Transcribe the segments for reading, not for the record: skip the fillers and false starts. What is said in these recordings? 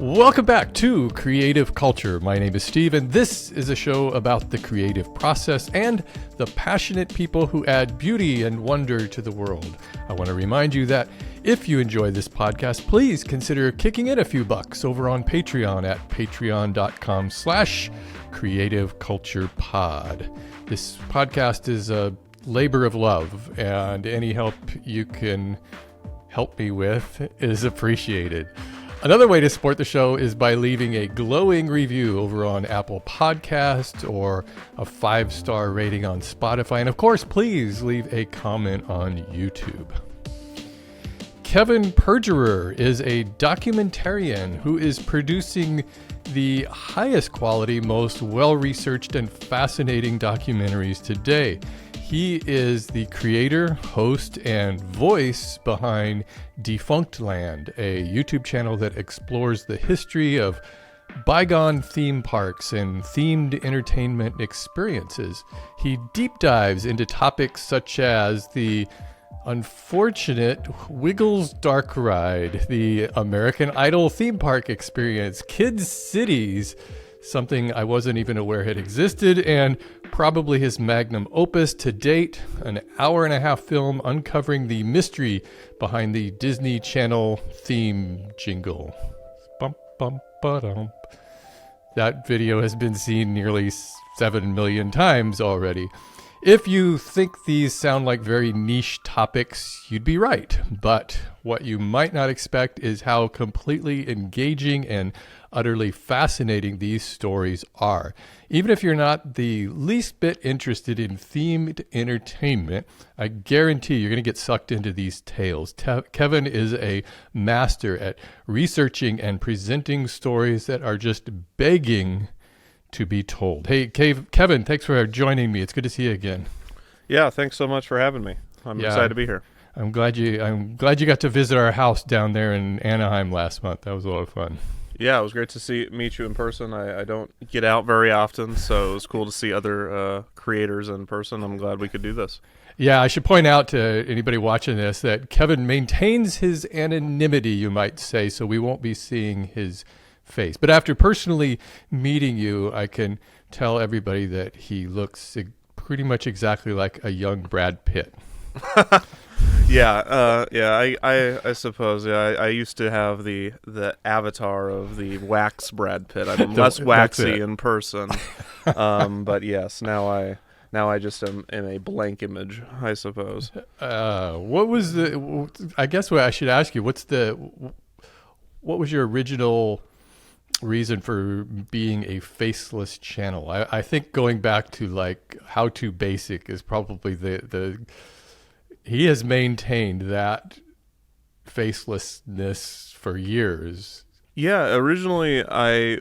Welcome back to Creative Culture. My name is Steve, and this is a show about the creative process and the passionate people who add beauty and wonder to the world. I want to remind you that if you enjoy this podcast, please consider kicking in a few bucks over on Patreon at patreon.com/creativeculturepod. This podcast is a labor of love, and any help you can help me with is appreciated. Another way to support the show is by leaving a glowing review over on Apple Podcasts or a 5-star rating on Spotify. And of course, please leave a comment on YouTube. Kevin Perjurer is a documentarian who is producing the highest quality, most well-researched and fascinating documentaries today. He is the creator, host, and voice behind Defunctland, a YouTube channel that explores the history of bygone theme parks and themed entertainment experiences. He deep dives into topics such as the unfortunate Wiggles Dark Ride, the American Idol theme park experience, Kids Cities, something I wasn't even aware had existed, and probably his magnum opus to date, an hour-and-a-half film uncovering the mystery behind the Disney Channel theme jingle. Bump, bump, ba-dump. That video has been seen nearly 7 million times already. If you think these sound like very niche topics, you'd be right. But what you might not expect is how completely engaging and utterly fascinating these stories are. Even if you're not the least bit interested in themed entertainment, I guarantee you're going to get sucked into these tales. Kevin is a master at researching and presenting stories that are just begging to be told. Hey, Kevin, thanks for joining me. It's good to see you again. Yeah, thanks so much for having me. I'm excited to be here. I'm glad you got to visit our house down there in Anaheim last month. That was a lot of fun. Yeah, it was great to meet you in person. I don't get out very often, so it was cool to see other creators in person. I'm glad we could do this. Yeah, I should point out to anybody watching this that Kevin maintains his anonymity, you might say, so we won't be seeing his face. But after personally meeting you, I can tell everybody that he looks pretty much exactly like a young Brad Pitt. I suppose. Yeah, I used to have the avatar of the wax Brad Pitt. I'm less waxy in person, but yes, now I just am in a blank image, I suppose. What was I guess what I should ask you? What was your original reason for being a faceless channel? I think going back to like How to Basic is probably the he has maintained that facelessness for years. Yeah, originally I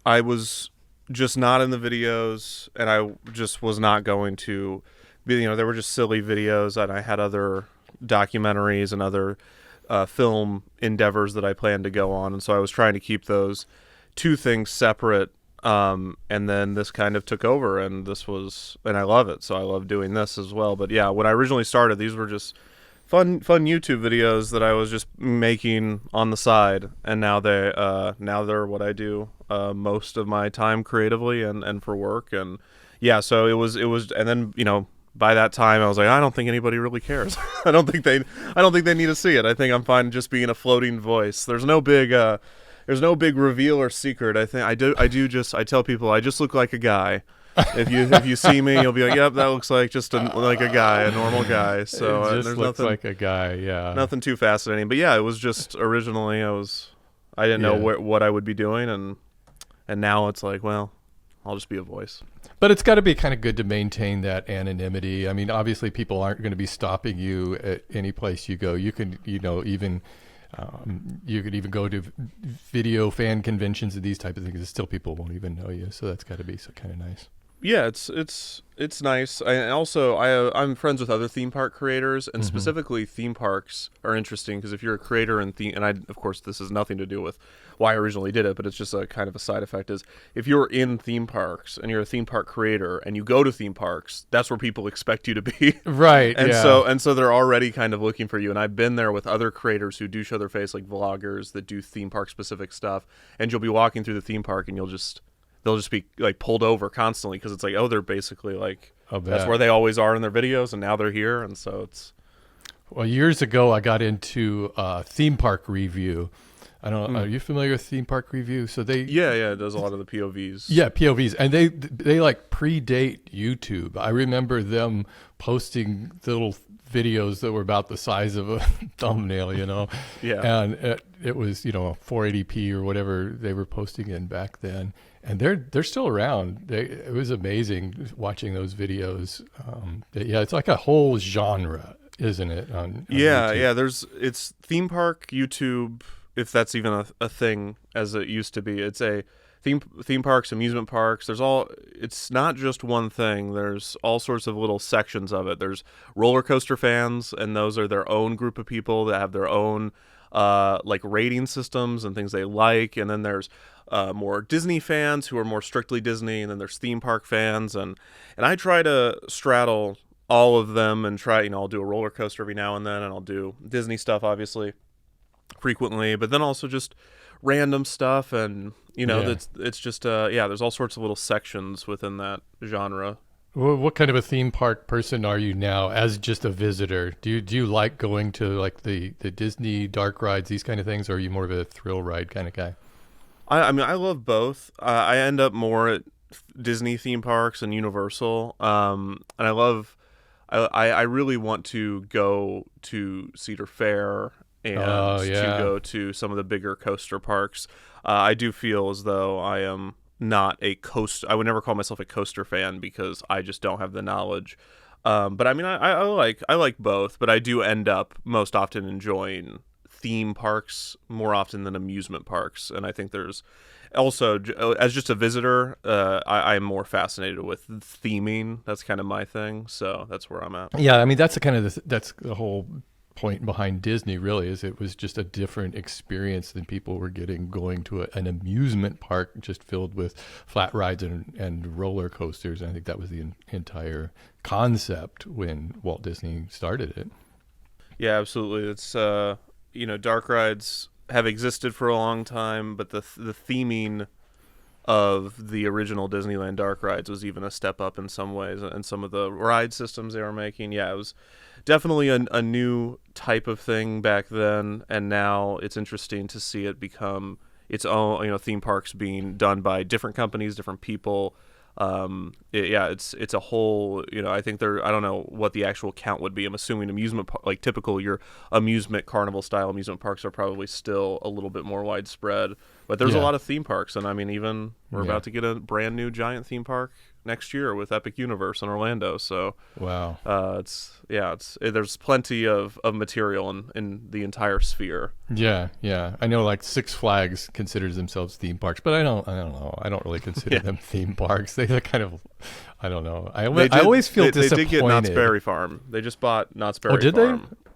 was just not in the videos, and I just was not going to be, they were just silly videos, and I had other documentaries and other film endeavors that I planned to go on, and so I was trying to keep those two things separate, and then this kind of took over, and I love it, so I love doing this as well. But yeah, when I originally started, these were just fun YouTube videos that I was just making on the side, and now they're what I do most of my time creatively and for work. And yeah, so it was, and then by that time I was like, I don't think anybody really cares. I don't think they need to see it. I think I'm fine just being a floating voice. There's no big reveal or secret. I think I tell people I just look like a guy. If you see me, you'll be like, yep, that looks like like a guy, a normal guy. So it just there's looks nothing like a guy. Yeah, nothing too fascinating. But yeah, it was just originally I didn't know what I would be doing, and now it's like, well, I'll just be a voice. But it's got to be kind of good to maintain that anonymity. I mean, obviously, people aren't going to be stopping you at any place you go. You can, even. You could even go to video fan conventions and these type of things, and still people won't even know you. So that's got to be kind of nice. Yeah, it's nice. I'm friends with other theme park creators, and specifically theme parks are interesting because if you're a creator in theme, and I of course this has nothing to do with why I originally did it, but it's just a kind of a side effect. Is if you're in theme parks and you're a theme park creator and you go to theme parks, that's where people expect you to be, Right. and yeah. so they're already kind of looking for you. And I've been there with other creators who do show their face, like vloggers that do theme park specific stuff, and you'll be walking through the theme park and they'll just be like pulled over constantly because it's like, oh, they're basically like that's where they always are in their videos, and now they're here, and so it's. Well, years ago, I got into theme park review. I don't. Are you familiar with theme park review? So they. Yeah, it does a lot of the POVs. Yeah, POVs, and they like predate YouTube. I remember them posting little videos that were about the size of a thumbnail, Yeah. And it was 480p or whatever they were posting in back then. And they're still around. It was amazing watching those videos. It's like a whole genre, isn't it? On YouTube? Yeah. It's theme park YouTube, if that's even a thing as it used to be. It's a theme parks, amusement parks. It's not just one thing. There's all sorts of little sections of it. There's roller coaster fans, and those are their own group of people that have their own like rating systems and things they like. And then there's more Disney fans who are more strictly Disney, and then there's theme park fans, and I try to straddle all of them and try. I'll do a roller coaster every now and then, and I'll do Disney stuff obviously frequently, but then also just random stuff, and it's just there's all sorts of little sections within that genre. Well, what kind of a theme park person are you now as just a visitor? Do you like going to like the Disney dark rides, these kind of things, or are you more of a thrill ride kind of guy? I mean, I love both. I end up more at Disney theme parks and Universal, and I really want to go to Cedar Fair and to go to some of the bigger coaster parks. I do feel as though I am not a coaster. I would never call myself a coaster fan because I just don't have the knowledge. But I mean, I like both, but I do end up most often enjoying theme parks more often than amusement parks, and I think there's also, as just a visitor, I'm more fascinated with theming. That's kind of my thing, so that's where I'm at. Yeah, I mean that's the whole point behind Disney, really, is it was just a different experience than people were getting going to an amusement park just filled with flat rides and roller coasters. And I think that was the entire concept when Walt Disney started it. Yeah, absolutely. It's dark rides have existed for a long time, but the theming of the original Disneyland dark rides was even a step up in some ways, and some of the ride systems they were making. Yeah, it was definitely a new type of thing back then, and now it's interesting to see it become its own, theme parks being done by different companies, different people. It's a whole, I think I don't know what the actual count would be. I'm assuming like typical your amusement carnival style amusement parks are probably still a little bit more widespread, but there's a lot of theme parks. And I mean, even we're about to get a brand new giant theme park next year with Epic Universe in Orlando. So wow, there's plenty of material in the entire sphere. Yeah. I know like Six Flags considers themselves theme parks, but I don't know. I don't really consider them theme parks. They're kind of, I don't know. I always feel disappointed. They did get Knott's Berry Farm. They just bought Knott's Berry Farm. Oh, did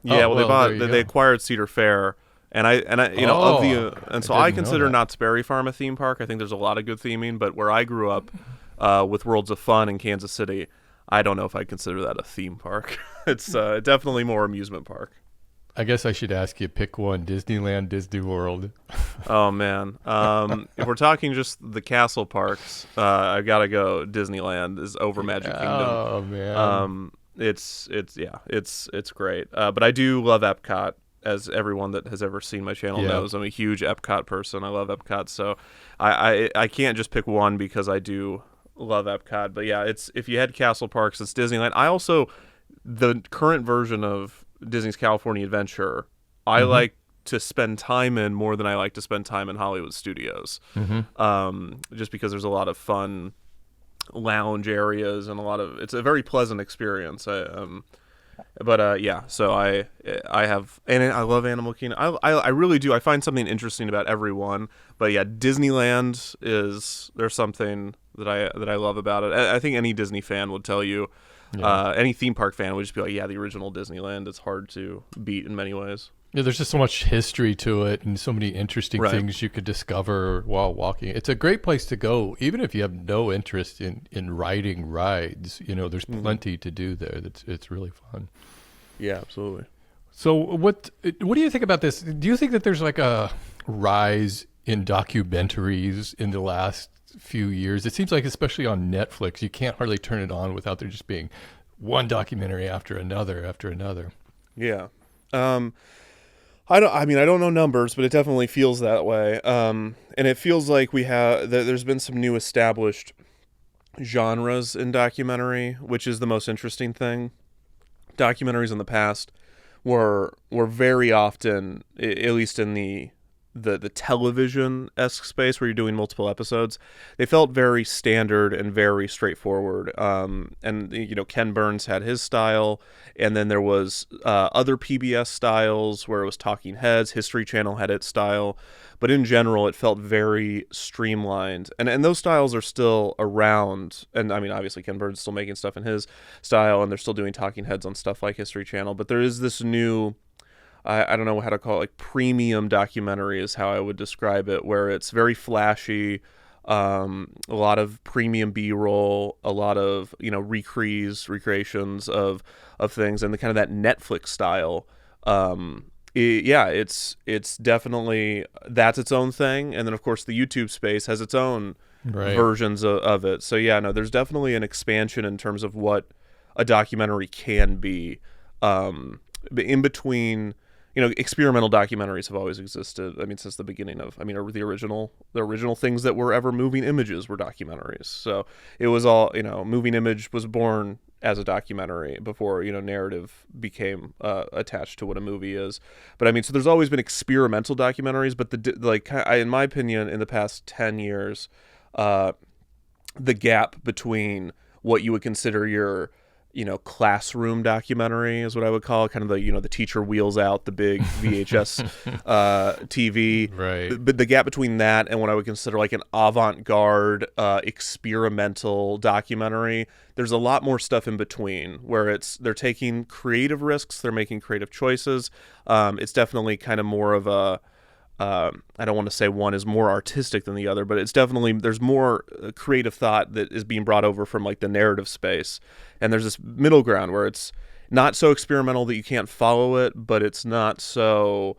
they? Yeah, they acquired Cedar Fair. And so I consider Knott's Berry Farm a theme park. I think there's a lot of good theming, but where I grew up with Worlds of Fun in Kansas City, I don't know if I'd consider that a theme park. It's definitely more amusement park. I guess I should ask you, pick one: Disneyland, Disney World. Oh man, if we're talking just the castle parks, I gotta go. Disneyland is over Magic Kingdom. Oh man, it's great. But I do love Epcot. As everyone that has ever seen my channel knows, I'm a huge Epcot person. I love Epcot, so I can't just pick one because I do love Epcot. But yeah, if you had castle parks, it's Disneyland. I also, the current version of Disney's California Adventure, I like to spend time in more than I like to spend time in Hollywood Studios. Just because there's a lot of fun lounge areas and it's a very pleasant experience. So I have, and I love Animal Kingdom. I really do. I find something interesting about every one. But yeah, Disneyland there's something that I love about it. I think any Disney fan would tell you, any theme park fan would just be like, yeah, the original Disneyland is hard to beat in many ways. Yeah, there's just so much history to it and so many interesting Right. things you could discover while walking. It's a great place to go, even if you have no interest in riding rides. There's plenty to do there. It's really fun. Yeah, absolutely. So what do you think about this? Do you think that there's like a rise in documentaries in the last few years? It seems like, especially on Netflix, you can't hardly turn it on without there just being one documentary after another after another. Yeah. I don't know numbers, but it definitely feels that way. And it feels like there's been some new established genres in documentary, which is the most interesting thing. Documentaries in the past were very often, at least in the television-esque space where you're doing multiple episodes, they felt very standard and very straightforward. And Ken Burns had his style, and then there was other PBS styles where it was talking heads. History Channel had its style, but in general, it felt very streamlined. And those styles are still around. And I mean, obviously, Ken Burns is still making stuff in his style, and they're still doing talking heads on stuff like History Channel. But there is this new, I don't know how to call it, like premium documentary is how I would describe it, where it's very flashy, a lot of premium B-roll, a lot of recreations of things, and the kind of that Netflix style. It's definitely, that's its own thing, and then of course the YouTube space has its own versions of it. So yeah, no, there's definitely an expansion in terms of what a documentary can be. In between, experimental documentaries have always existed. I mean, since the beginning of, the original things that were ever moving images were documentaries. So it was all, moving image was born as a documentary before, narrative became attached to what a movie is. But so there's always been experimental documentaries, but in my opinion, in the past 10 years, the gap between what you would consider your classroom documentary is what I would call it, kind of the teacher wheels out the big VHS TV. Right. But the gap between that and what I would consider like an avant-garde experimental documentary, there's a lot more stuff in between where they're taking creative risks, they're making creative choices. It's definitely kind of more of a, I don't want to say one is more artistic than the other, but it's definitely, there's more creative thought that is being brought over from like the narrative space. And there's this middle ground where it's not so experimental that you can't follow it, but it's not so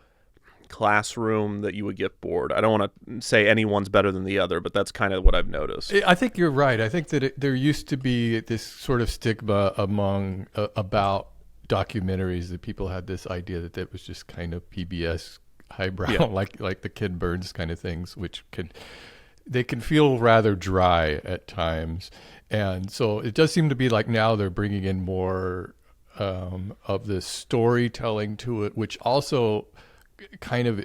classroom that you would get bored. I don't want to say anyone's better than the other, but that's kind of what I've noticed. I think you're right. I think that there used to be this sort of stigma about documentaries, that people had this idea that it was just kind of PBS highbrow, like the Ken Burns kind of things, which they can feel rather dry at times. And so it does seem to be like now they're bringing in more of the storytelling to it, which also kind of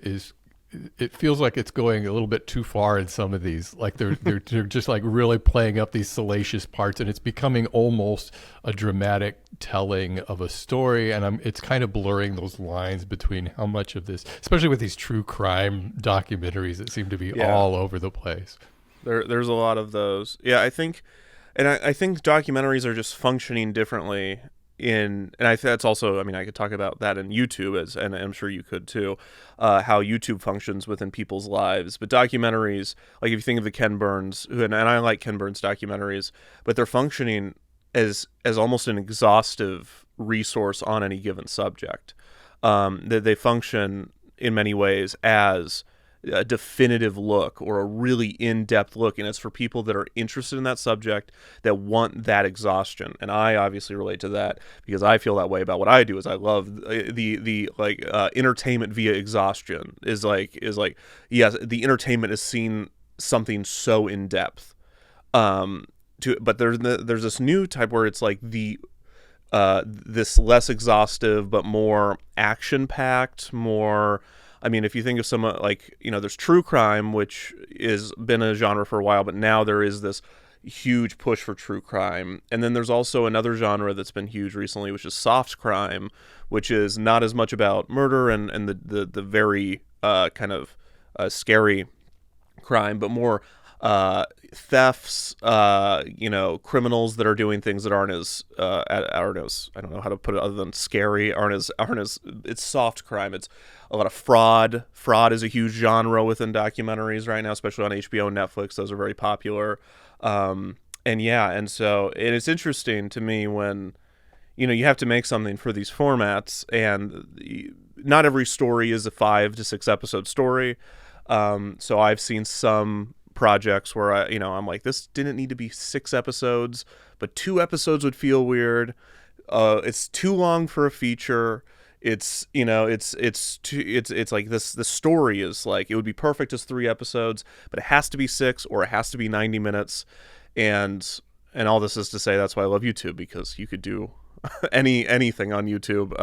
it feels like it's going a little bit too far in some of these. Like they're just like really playing up these salacious parts, and it's becoming almost a dramatic telling of a story. And it's kind of blurring those lines between how much of this, especially with these true crime documentaries that seem to be all over the place. There's a lot of those. Yeah, I think documentaries are just functioning differently and I think that's also, I could talk about that in YouTube, and I'm sure you could too, how YouTube functions within people's lives. But documentaries, like if you think of the Ken Burns, and I like Ken Burns documentaries, but they're functioning as almost an exhaustive resource on any given subject. That they function in many ways as a definitive look or a really in-depth look, and it's for people that are interested in that subject, that want that exhaustion. And I obviously relate to that because I feel that way about what I do. Is I love the entertainment via exhaustion is like yes, the entertainment is seeing something so in depth. But there's this new type where it's like this less exhaustive but more action-packed, more. If you think of some there's true crime, which has been a genre for a while, but now there is this huge push for true crime. And then there's also another genre that's been huge recently, which is soft crime, which is not as much about murder and the very kind of scary crime, but more thefts, criminals that are doing things that aren't as I don't know how to put it other than scary, aren't as it's soft crime. It's a lot of fraud. Fraud is a huge genre within documentaries right now, especially on HBO and Netflix. Those are very popular. And so it's interesting to me when you have to make something for these formats, and not every story is a 5 to 6 episode story. So I've seen some projects where I'm like, this didn't need to be 6 episodes, but 2 episodes would feel weird. It's too long for a feature. It's like this. The story is like, it would be perfect as 3 episodes, but it has to be 6 or it has to be 90 minutes. And all this is to say, that's why I love YouTube, because you could do anything on YouTube,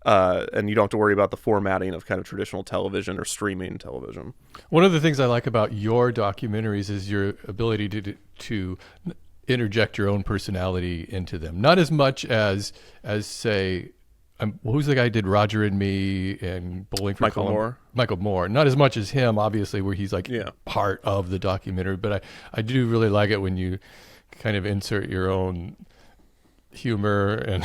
and you don't have to worry about the formatting of kind of traditional television or streaming television. One of the things I like about your documentaries is your ability to interject your own personality into them. Not as much as say, who's the guy who did Roger and Me and Bowling for Michael Columbia? Moore. Michael Moore. Not as much as him, obviously, where he's like part of the documentary. But I do really like it when you kind of insert your own humor and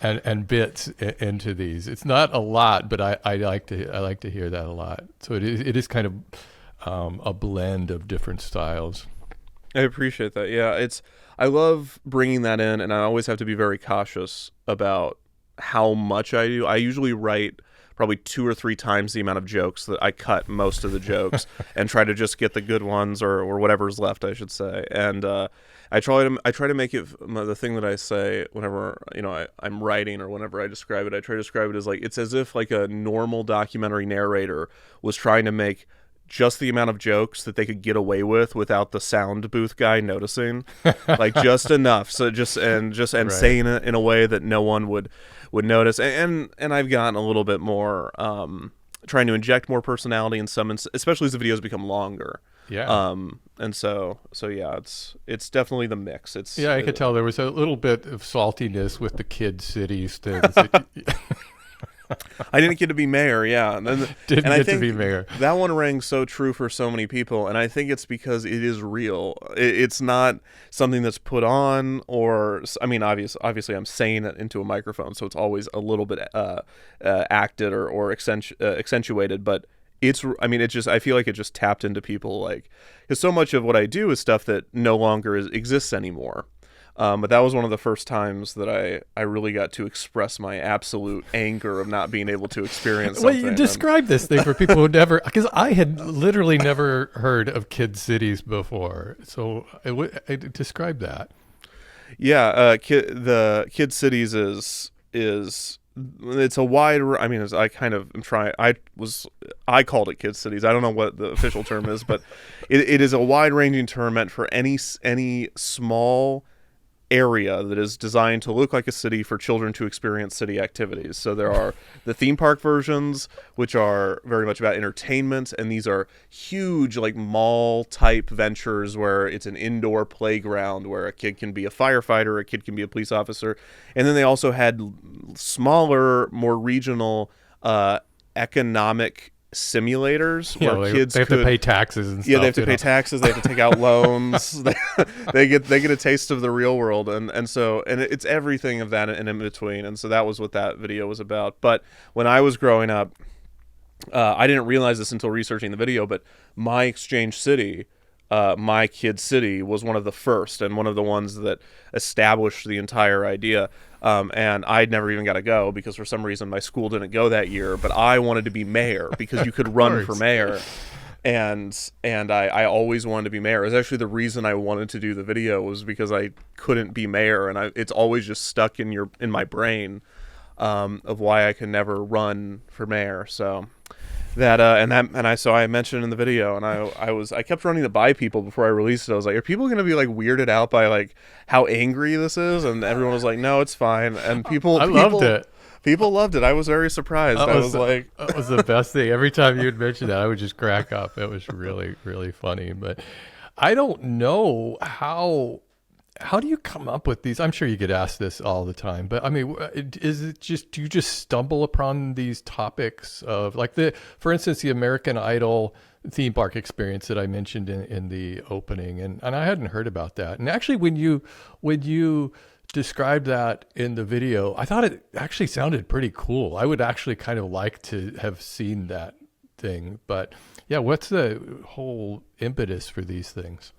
and bits into these. It's not a lot, but I like to hear that a lot. So it is kind of a blend of different styles. I appreciate that. Yeah, I love bringing that in, and I always have to be very cautious about how much I do. I usually write probably 2 or 3 times the amount of jokes that I cut most of the jokes and try to just get the good ones or whatever's left, I should say. And I try to make it the thing that I say whenever I'm writing or whenever I describe it. I try to describe it as like, it's as if like a normal documentary narrator was trying to make just the amount of jokes that they could get away with without the sound booth guy noticing, like just enough. So right. Saying it in a way that no one would notice. And I've gotten a little bit more trying to inject more personality in some, especially as the videos become longer. Yeah. And so yeah, it's definitely the mix. I could tell there was a little bit of saltiness with the Kid Cities things. I didn't get to be mayor, yeah. And I think to be mayor. That one rang so true for so many people, and I think it's because it is real. It's not something that's put on, or I mean, obviously, I'm saying it into a microphone, so it's always a little bit acted or accentuated. But I feel like it just tapped into people, like, because so much of what I do is stuff that no longer exists anymore. But that was one of the first times that I really got to express my absolute anger of not being able to experience something. Well, you describe this thing for people who never, because I had literally never heard of Kid Cities before. So I describe that. Yeah, the Kid Cities is it's a wide. I mean, I kind of am trying. I called it Kid Cities. I don't know what the official term is, but it is a wide-ranging term meant for any small area that is designed to look like a city for children to experience city activities. So there are the theme park versions, which are very much about entertainment, and these are huge, like mall type ventures where it's an indoor playground where a kid can be a firefighter, a kid can be a police officer. And then they also had smaller, more regional economic simulators where kids they have to pay taxes and stuff. Yeah, they have to pay taxes. They have to take out loans. They get a taste of the real world, and it's everything of that and in between. And so that was what that video was about. But when I was growing up, I didn't realize this until researching the video, but my exchange city, my Kid City, was one of the first and one of the ones that established the entire idea. And I'd never even got to go because for some reason my school didn't go that year, but I wanted to be mayor because you could run for mayor. And I always wanted to be mayor. It was actually the reason I wanted to do the video, was because I couldn't be mayor, and it's always just stuck in my brain of why I could never run for mayor. So so I mentioned in the video, and I kept running it by people before I released it. I was like, are people going to be like weirded out by like how angry this is? And everyone was like, no, it's fine. And loved it. People loved it. I was very surprised. That was the best thing. Every time you would mention that, I would just crack up. It was really, really funny. But I don't know how do you come up with these? I'm sure you get asked this all the time, but I mean, is it just, do you just stumble upon these topics of like for instance, the American Idol theme park experience that I mentioned in the opening, and I hadn't heard about that. And actually, when you described that in the video, I thought it actually sounded pretty cool. I would actually kind of like to have seen that thing. But yeah, what's the whole impetus for these things?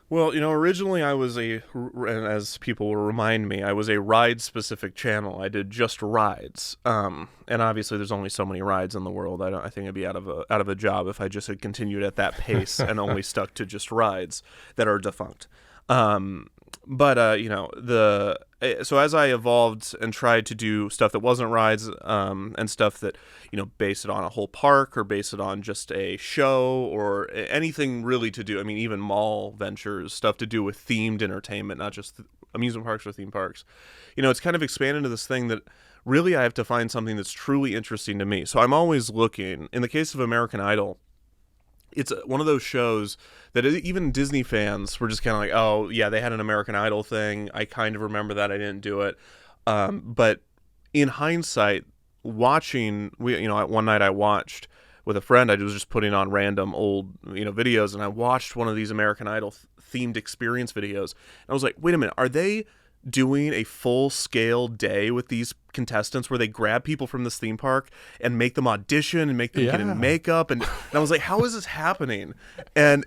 Well, originally and as people will remind me, I was a ride-specific channel. I did just rides, and obviously there's only so many rides in the world. I think I'd be out of a job if I just had continued at that pace and only stuck to just rides that are defunct. So as I evolved and tried to do stuff that wasn't rides, and stuff that, base it on a whole park or base it on just a show or anything really to do, I mean, even mall ventures, stuff to do with themed entertainment, not just amusement parks or theme parks, it's kind of expanded into this thing that really I have to find something that's truly interesting to me. So I'm always looking. In the case of American Idol, it's one of those shows that even Disney fans were just kind of like, oh, yeah, they had an American Idol thing. I kind of remember that. I didn't do it. But in hindsight, watching, one night I watched with a friend, I was just putting on random old, videos, and I watched one of these American Idol themed experience videos. And I was like, wait a minute, are they doing a full-scale day with these contestants where they grab people from this theme park and make them audition and make them get in makeup, and I was like, how is this happening? And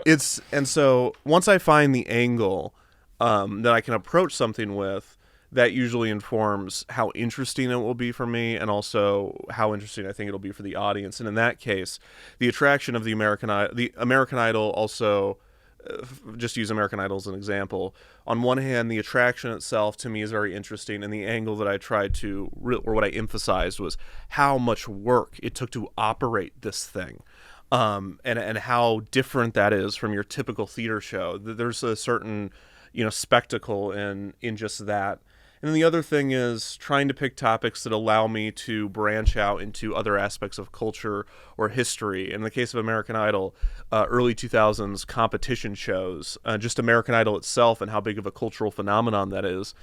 so once I find the angle that I can approach something with, that usually informs how interesting it will be for me, and also how interesting I think it'll be for the audience. And in that case, the attraction of the American Idol also, just use American Idol as an example. On one hand, the attraction itself to me is very interesting, and the angle that I tried to, or what I emphasized, was how much work it took to operate this thing, and how different that is from your typical theater show. There's a certain, spectacle in just that. And then the other thing is trying to pick topics that allow me to branch out into other aspects of culture or history. In the case of American Idol, early 2000s competition shows, just American Idol itself and how big of a cultural phenomenon that is.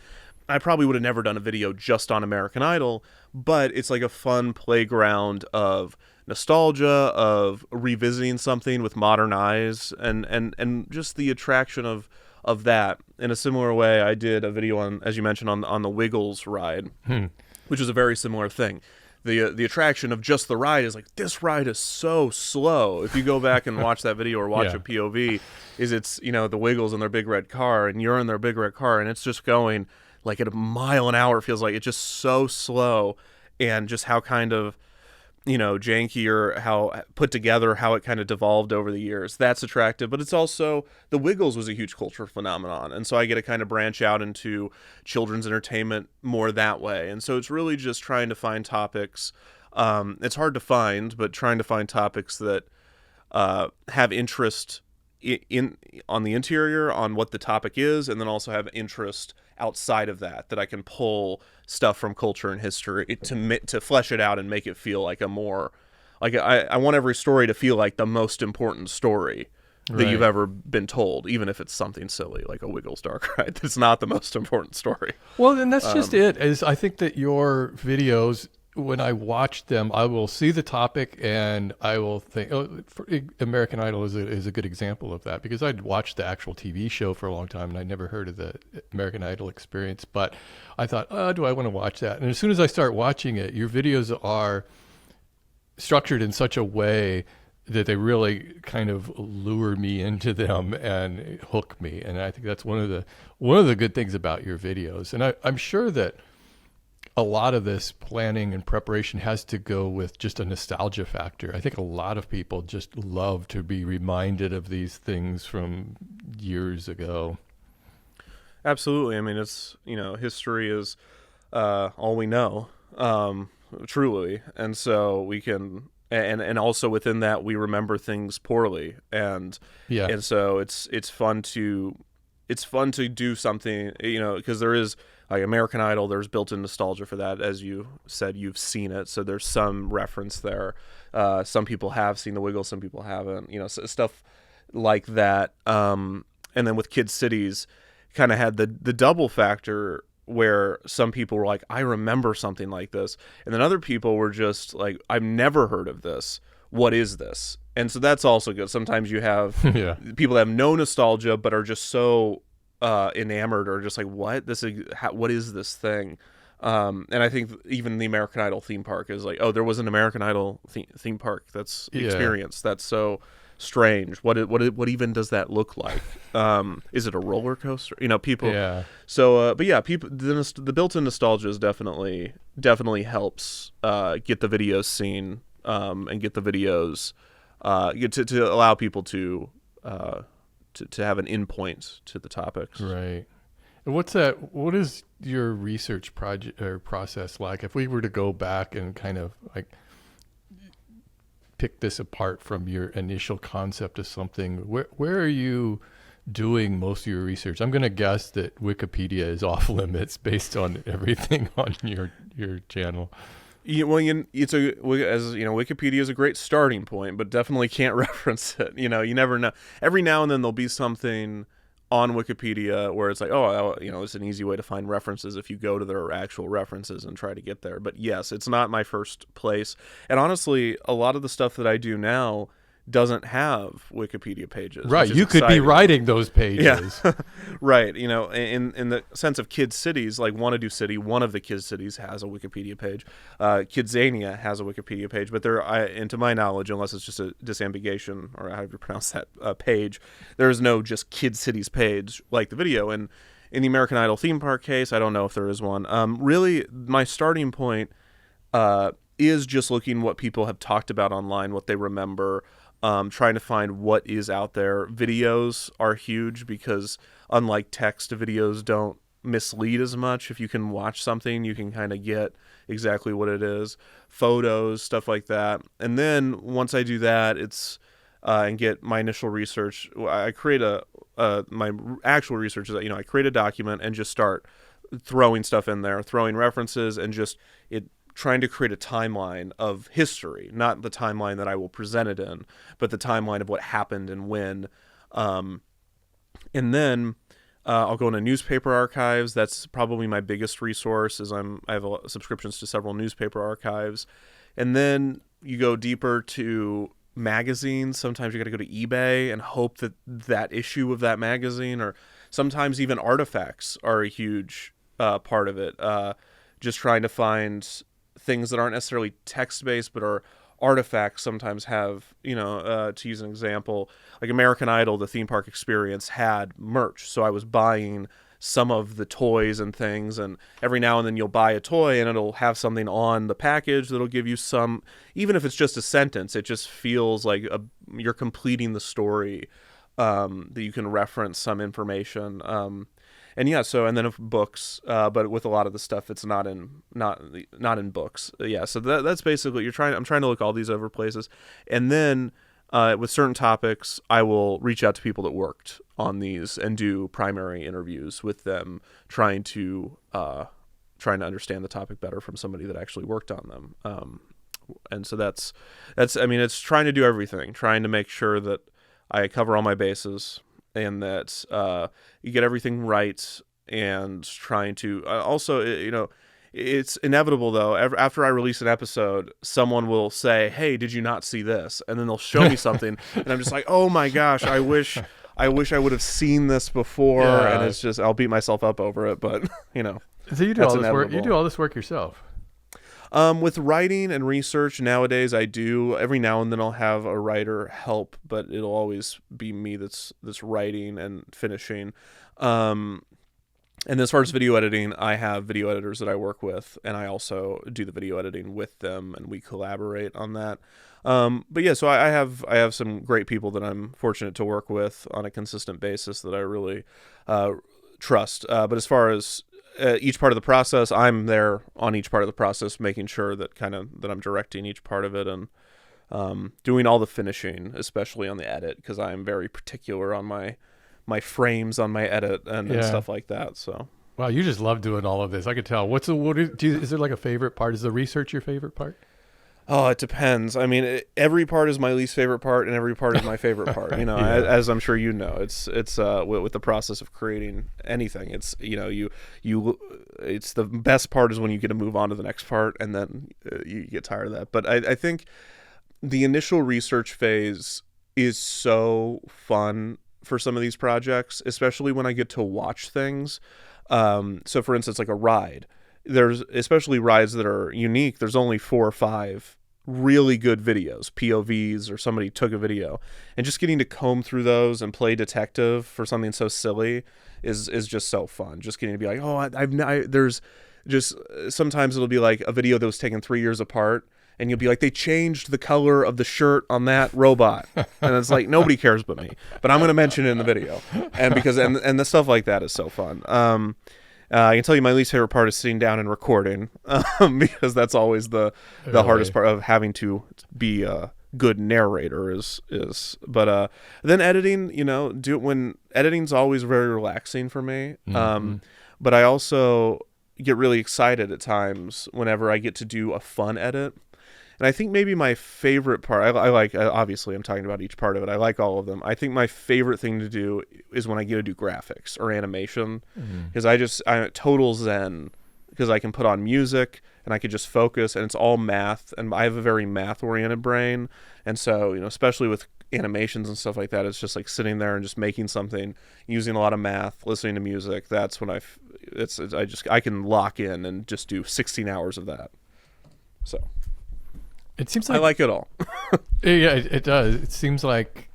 I probably would have never done a video just on American Idol, but it's like a fun playground of nostalgia, of revisiting something with modern eyes, and just the attraction of that. In a similar way, I did a video on, as you mentioned, on the Wiggles ride, which is a very similar thing. The attraction of just the ride is like, this ride is so slow. If you go back and watch that video or watch a POV, it's the Wiggles in their big red car, and you're in their big red car, and it's just going like at a mile an hour. It feels like it's just so slow, and just how kind of janky or how put together, how it kind of devolved over the years. That's attractive, but it's also, the Wiggles was a huge cultural phenomenon, and so I get to kind of branch out into children's entertainment more that way. And so it's really just trying to find topics. It's hard to find, but trying to find topics that have interest in on the interior, on what the topic is, and then also have interest outside of that I can pull stuff from culture and history to flesh it out and make it feel like a more, like I want every story to feel like the most important story that you've ever been told, even if it's something silly like a Wiggles dark ride. It's not the most important story. Well, then that's just it. Is I think that your videos, when I watch them, I will see the topic and I will think, American Idol is a good example of that, because I'd watched the actual TV show for a long time and I'd never heard of the American Idol experience. But I thought, do I want to watch that? And as soon as I start watching it, your videos are structured in such a way that they really kind of lure me into them and hook me. And I think that's one of the good things about your videos. And I'm sure that a lot of this planning and preparation has to go with just a nostalgia factor. I think a lot of people just love to be reminded of these things from years ago. Absolutely. I mean, it's, history is all we know, truly. And so we can, and also within that, we remember things poorly. And so it's fun to do something, because there is, like American Idol, there's built-in nostalgia for that. As you said, you've seen it, so there's some reference there. Some people have seen the Wiggles, some people haven't. Stuff like that. And then with Kid Cities, kind of had the double factor where some people were like, I remember something like this, and then other people were just like, I've never heard of this. What is this? And so that's also good. Sometimes you have Yeah. people that have no nostalgia but are just so enamored, or just like, what is this thing? And I think even the American Idol theme park is like, oh, there was an American Idol theme park that's experience. That's so strange. What even does that look like? Is it a roller coaster? People. Yeah. So, but yeah, people. The built-in nostalgia is definitely helps get the videos seen, and get the videos to allow people to have an endpoint to the topics. Right. And what is your research project or process like? If we were to go back and kind of like pick this apart from your initial concept of something, where are you doing most of your research? I'm going to guess that Wikipedia is off limits based on everything on your channel. Wikipedia is a great starting point, but definitely can't reference it. You never know. Every now and then there'll be something on Wikipedia where it's like, it's an easy way to find references if you go to their actual references and try to get there. But yes, it's not my first place. And honestly, a lot of the stuff that I do now doesn't have Wikipedia pages. Right, you could be writing those pages. Yeah. Right. In the sense of Kid Cities, like Wanna Do City, one of the Kid Cities has a Wikipedia page. Kidzania has a Wikipedia page, but and to my knowledge, unless it's just a disambiguation, or however you pronounce that page, there is no just Kid Cities page like the video. And in the American Idol theme park case, I don't know if there is one. Really, my starting point is just looking what people have talked about online, what they remember. Trying to find what is out there. Videos are huge because, unlike text, videos don't mislead as much. If you can watch something, you can kind of get exactly what it is. Photos, stuff like that. And then once I do that, it's and get my initial research. I create my actual research is that I create a document and just start throwing stuff in there, throwing references, and just trying to create a timeline of history, not the timeline that I will present it in, but the timeline of what happened and when. And then I'll go into newspaper archives. That's probably my biggest resource. I have subscriptions to several newspaper archives. And then you go deeper to magazines. Sometimes you got to go to eBay and hope that issue of that magazine, or sometimes even artifacts are a huge part of it. Just trying to find things that aren't necessarily text-based but are artifacts. Sometimes have, to use an example, like American Idol, the theme park experience had merch, so I was buying some of the toys and things, and every now and then you'll buy a toy and it'll have something on the package that'll give you some, even if it's just a sentence, it just feels like you're completing the story, that you can reference some information. And yeah, and then books, but with a lot of the stuff, it's not in books. Yeah, so that's basically I'm trying to look all these over places, and then with certain topics, I will reach out to people that worked on these and do primary interviews with them, trying to understand the topic better from somebody that actually worked on them. And so that's it's trying to do everything, trying to make sure that I cover all my bases, and that you get everything right, and trying to also, it's inevitable though. After I release an episode, someone will say, "Hey, did you not see this?" And then they'll show me something, and I'm just like, "Oh my gosh, I wish I would have seen this before." Yeah. And it's just, I'll beat myself up over it, but So you do all this work. You do all this work yourself. With writing and research nowadays, I do. Every now and then I'll have a writer help, but it'll always be me that's writing and finishing. And as far as video editing, I have video editors that I work with, and I also do the video editing with them, and we collaborate on that. But yeah, so I have some great people that I'm fortunate to work with on a consistent basis that I really trust. But as far as each part of the process, I'm there on each part of the process, making sure that I'm directing each part of it, and doing all the finishing, especially on the edit, because I'm very particular on my frames on my edit and stuff like that. So wow, you just love doing all of this. I could tell. Is there like a favorite part? Is the research your favorite part? Oh, it depends. I mean, every part is my least favorite part, and every part is my favorite part. As I'm sure you know, it's with the process of creating anything. It's it's the best part is when you get to move on to the next part, and then you get tired of that. But I think the initial research phase is so fun for some of these projects, especially when I get to watch things. So for instance, like a ride, there's especially rides that are unique. There's only 4 or 5 really good videos, POVs, or somebody took a video, and just getting to comb through those and play detective for something so silly is just so fun. Just getting to be like, oh, there's just sometimes it'll be like a video that was taken 3 years apart, and you'll be like, they changed the color of the shirt on that robot, and it's like nobody cares but me, but I'm going to mention it in the video, and because and the stuff like that is so fun. I can tell you my least favorite part is sitting down and recording, because that's always the hardest part of having to be a good narrator but then editing, when editing's always very relaxing for me. But I also get really excited at times whenever I get to do a fun edit. And I think maybe my favorite part, I like, obviously I'm talking about each part of it, I like all of them. I think my favorite thing to do is when I get to do graphics or animation, because I'm total zen, because I can put on music and I could just focus, and it's all math, and I have a very math oriented brain. And so, especially with animations and stuff like that, it's just like sitting there and just making something using a lot of math, listening to music. That's when I can lock in and just do 16 hours of that. So it seems like I like it all. Yeah, it does. It seems like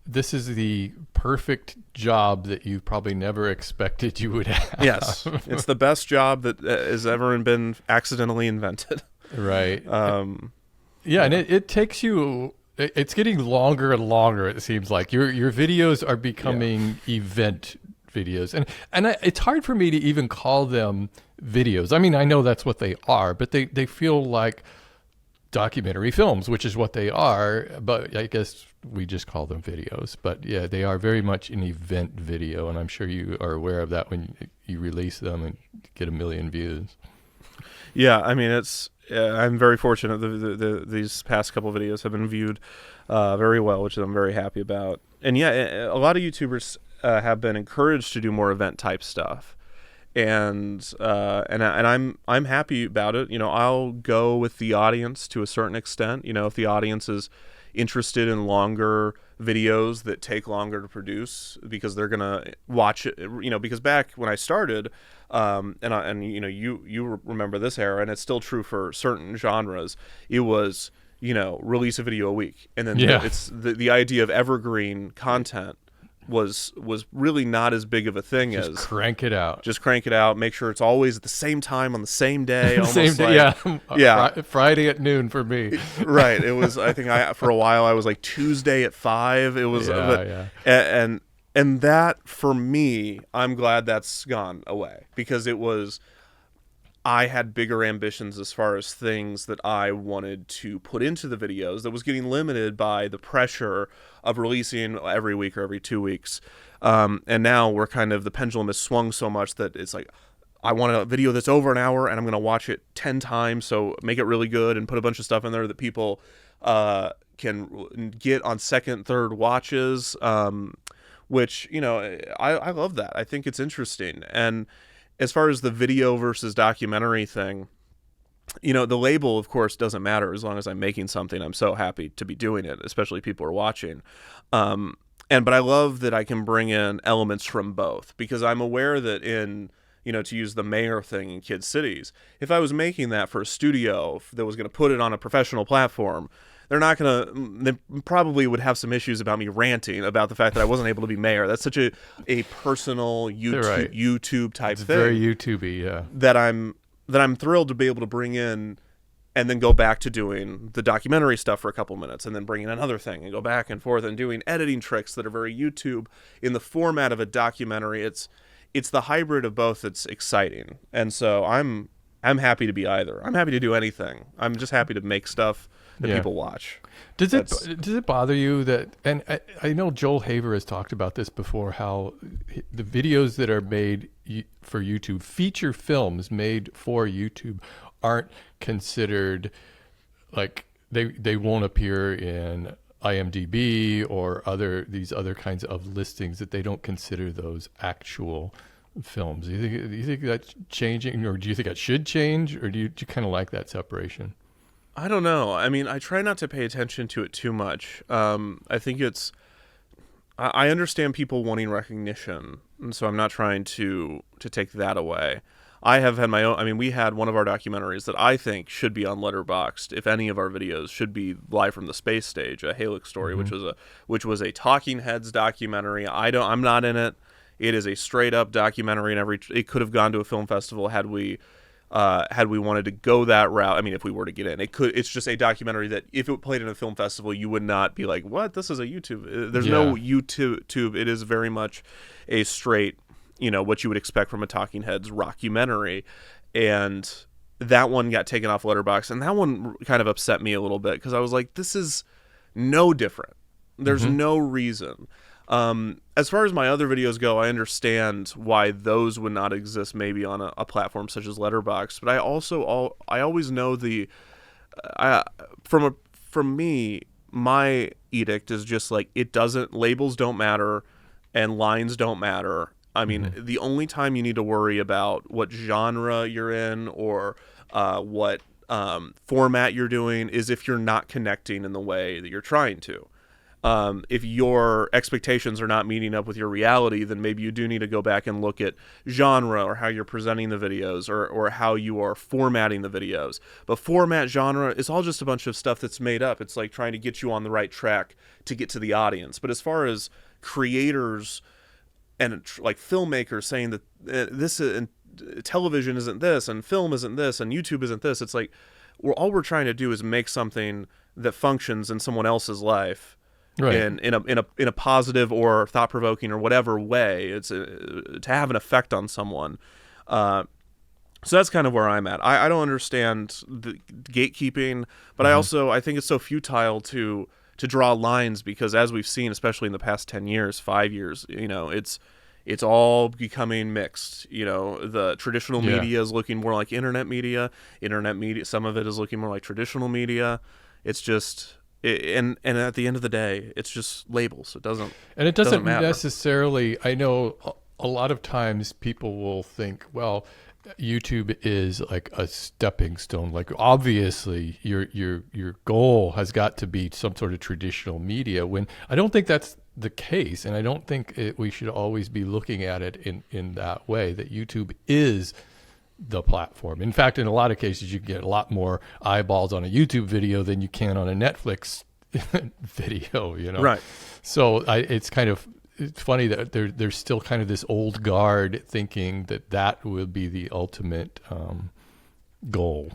this is the perfect job that you probably never expected you would have. Yes, it's the best job that has ever been accidentally invented. Right. Yeah, and it takes you. It's getting longer and longer. It seems like your videos are becoming event videos, and it's hard for me to even call them videos. I mean, I know that's what they are, but they feel like documentary films, which is what they are, but I guess we just call them videos. But yeah, they are very much an event video, and I'm sure you are aware of that when you release them and get 1 million views. Yeah, I mean, I'm very fortunate. These past couple videos have been viewed very well, which I'm very happy about. And yeah, a lot of YouTubers have been encouraged to do more event type stuff. And I'm happy about it. I'll go with the audience to a certain extent. If the audience is interested in longer videos that take longer to produce because they're gonna watch it. Because back when I started, you remember this era, and it's still true for certain genres. It was release a video a week, and then it's the idea of evergreen content was really not as big of a thing as crank it out. Just crank it out. Make sure it's always at the same time on the same day. Almost same day, yeah. Friday at noon for me. Right. It was. I think for a while I was like Tuesday at 5. It was. And that for me, I'm glad that's gone away, because it was. I had bigger ambitions as far as things that I wanted to put into the videos that was getting limited by the pressure of releasing every week or every 2 weeks. And now the pendulum has swung so much that it's like, I want a video that's over an hour and I'm going to watch it 10 times. So make it really good and put a bunch of stuff in there that people can get on second, third watches, which, I love that. I think it's interesting. And as far as the video versus documentary thing, the label, of course, doesn't matter as long as I'm making something. I'm so happy to be doing it, especially people are watching. But I love that I can bring in elements from both, because I'm aware that to use the mayor thing in Kid Cities, if I was making that for a studio that was going to put it on a professional platform, they probably would have some issues about me ranting about the fact that I wasn't able to be mayor. That's such a personal YouTube type thing. Very YouTubey, yeah. That I'm thrilled to be able to bring in, and then go back to doing the documentary stuff for a couple minutes, and then bring in another thing and go back and forth and doing editing tricks that are very YouTube in the format of a documentary. It's the hybrid of both that's exciting. And so I'm happy to be either. I'm happy to do anything. I'm just happy to make stuff that people watch. Does it bother you that, and I know Joel Haver has talked about this before, how the videos that are made for YouTube, feature films made for YouTube, aren't considered, like they won't appear in IMDb or these other kinds of listings, that they don't consider those actual films. Do you think that's changing, or do you think that should change, or do you kind of like that separation? I don't know. I mean, I try not to pay attention to it too much. I think I understand people wanting recognition, and so I'm not trying to take that away. I have had my own. I mean, we had one of our documentaries that I think should be on Letterboxd. If any of our videos should be live from the space stage, a Halix story, which was a Talking Heads documentary. I'm not in it. It is a straight up documentary, and it could have gone to a film festival had we wanted to go that route. I mean, if we were to get in, it's just a documentary that if it played in a film festival, you would not be like, what? This is a YouTube. There's no YouTube. It is very much a straight, what you would expect from a Talking Heads rockumentary. And that one got taken off Letterboxd, and that one kind of upset me a little bit because I was like, this is no different. There's no reason. As far as my other videos go, I understand why those would not exist maybe on a platform such as Letterboxd, but I always know from me, my edict is just like, labels don't matter and lines don't matter. I mean, the only time you need to worry about what genre you're in or what format you're doing is if you're not connecting in the way that you're trying to. If your expectations are not meeting up with your reality, then maybe you do need to go back and look at genre or how you're presenting the videos or how you are formatting the videos. But format, genre, it's all just a bunch of stuff that's made up. It's like trying to get you on the right track to get to the audience. But as far as creators and like filmmakers saying that this and television isn't this and film isn't this and YouTube isn't this, it's like all we're trying to do is make something that functions in someone else's life. Right. In a positive or thought-provoking or whatever way, it's to have an effect on someone. So that's kind of where I'm at. I don't understand the gatekeeping, but I think it's so futile to draw lines because as we've seen, especially in the past 10 years, 5 years, it's all becoming mixed. The traditional media is looking more like internet media. Some of it is looking more like traditional media. It's just. And at the end of the day, it's just labels. It doesn't matter. Necessarily. I know a lot of times people will think, well, YouTube is like a stepping stone. Like obviously, your goal has got to be some sort of traditional media. When I don't think that's the case, and I don't think we should always be looking at it in that way. That YouTube is the platform. In fact, in a lot of cases, you can get a lot more eyeballs on a YouTube video than you can on a Netflix video, Right. So it's funny that there's still kind of this old guard thinking that will be the ultimate goal.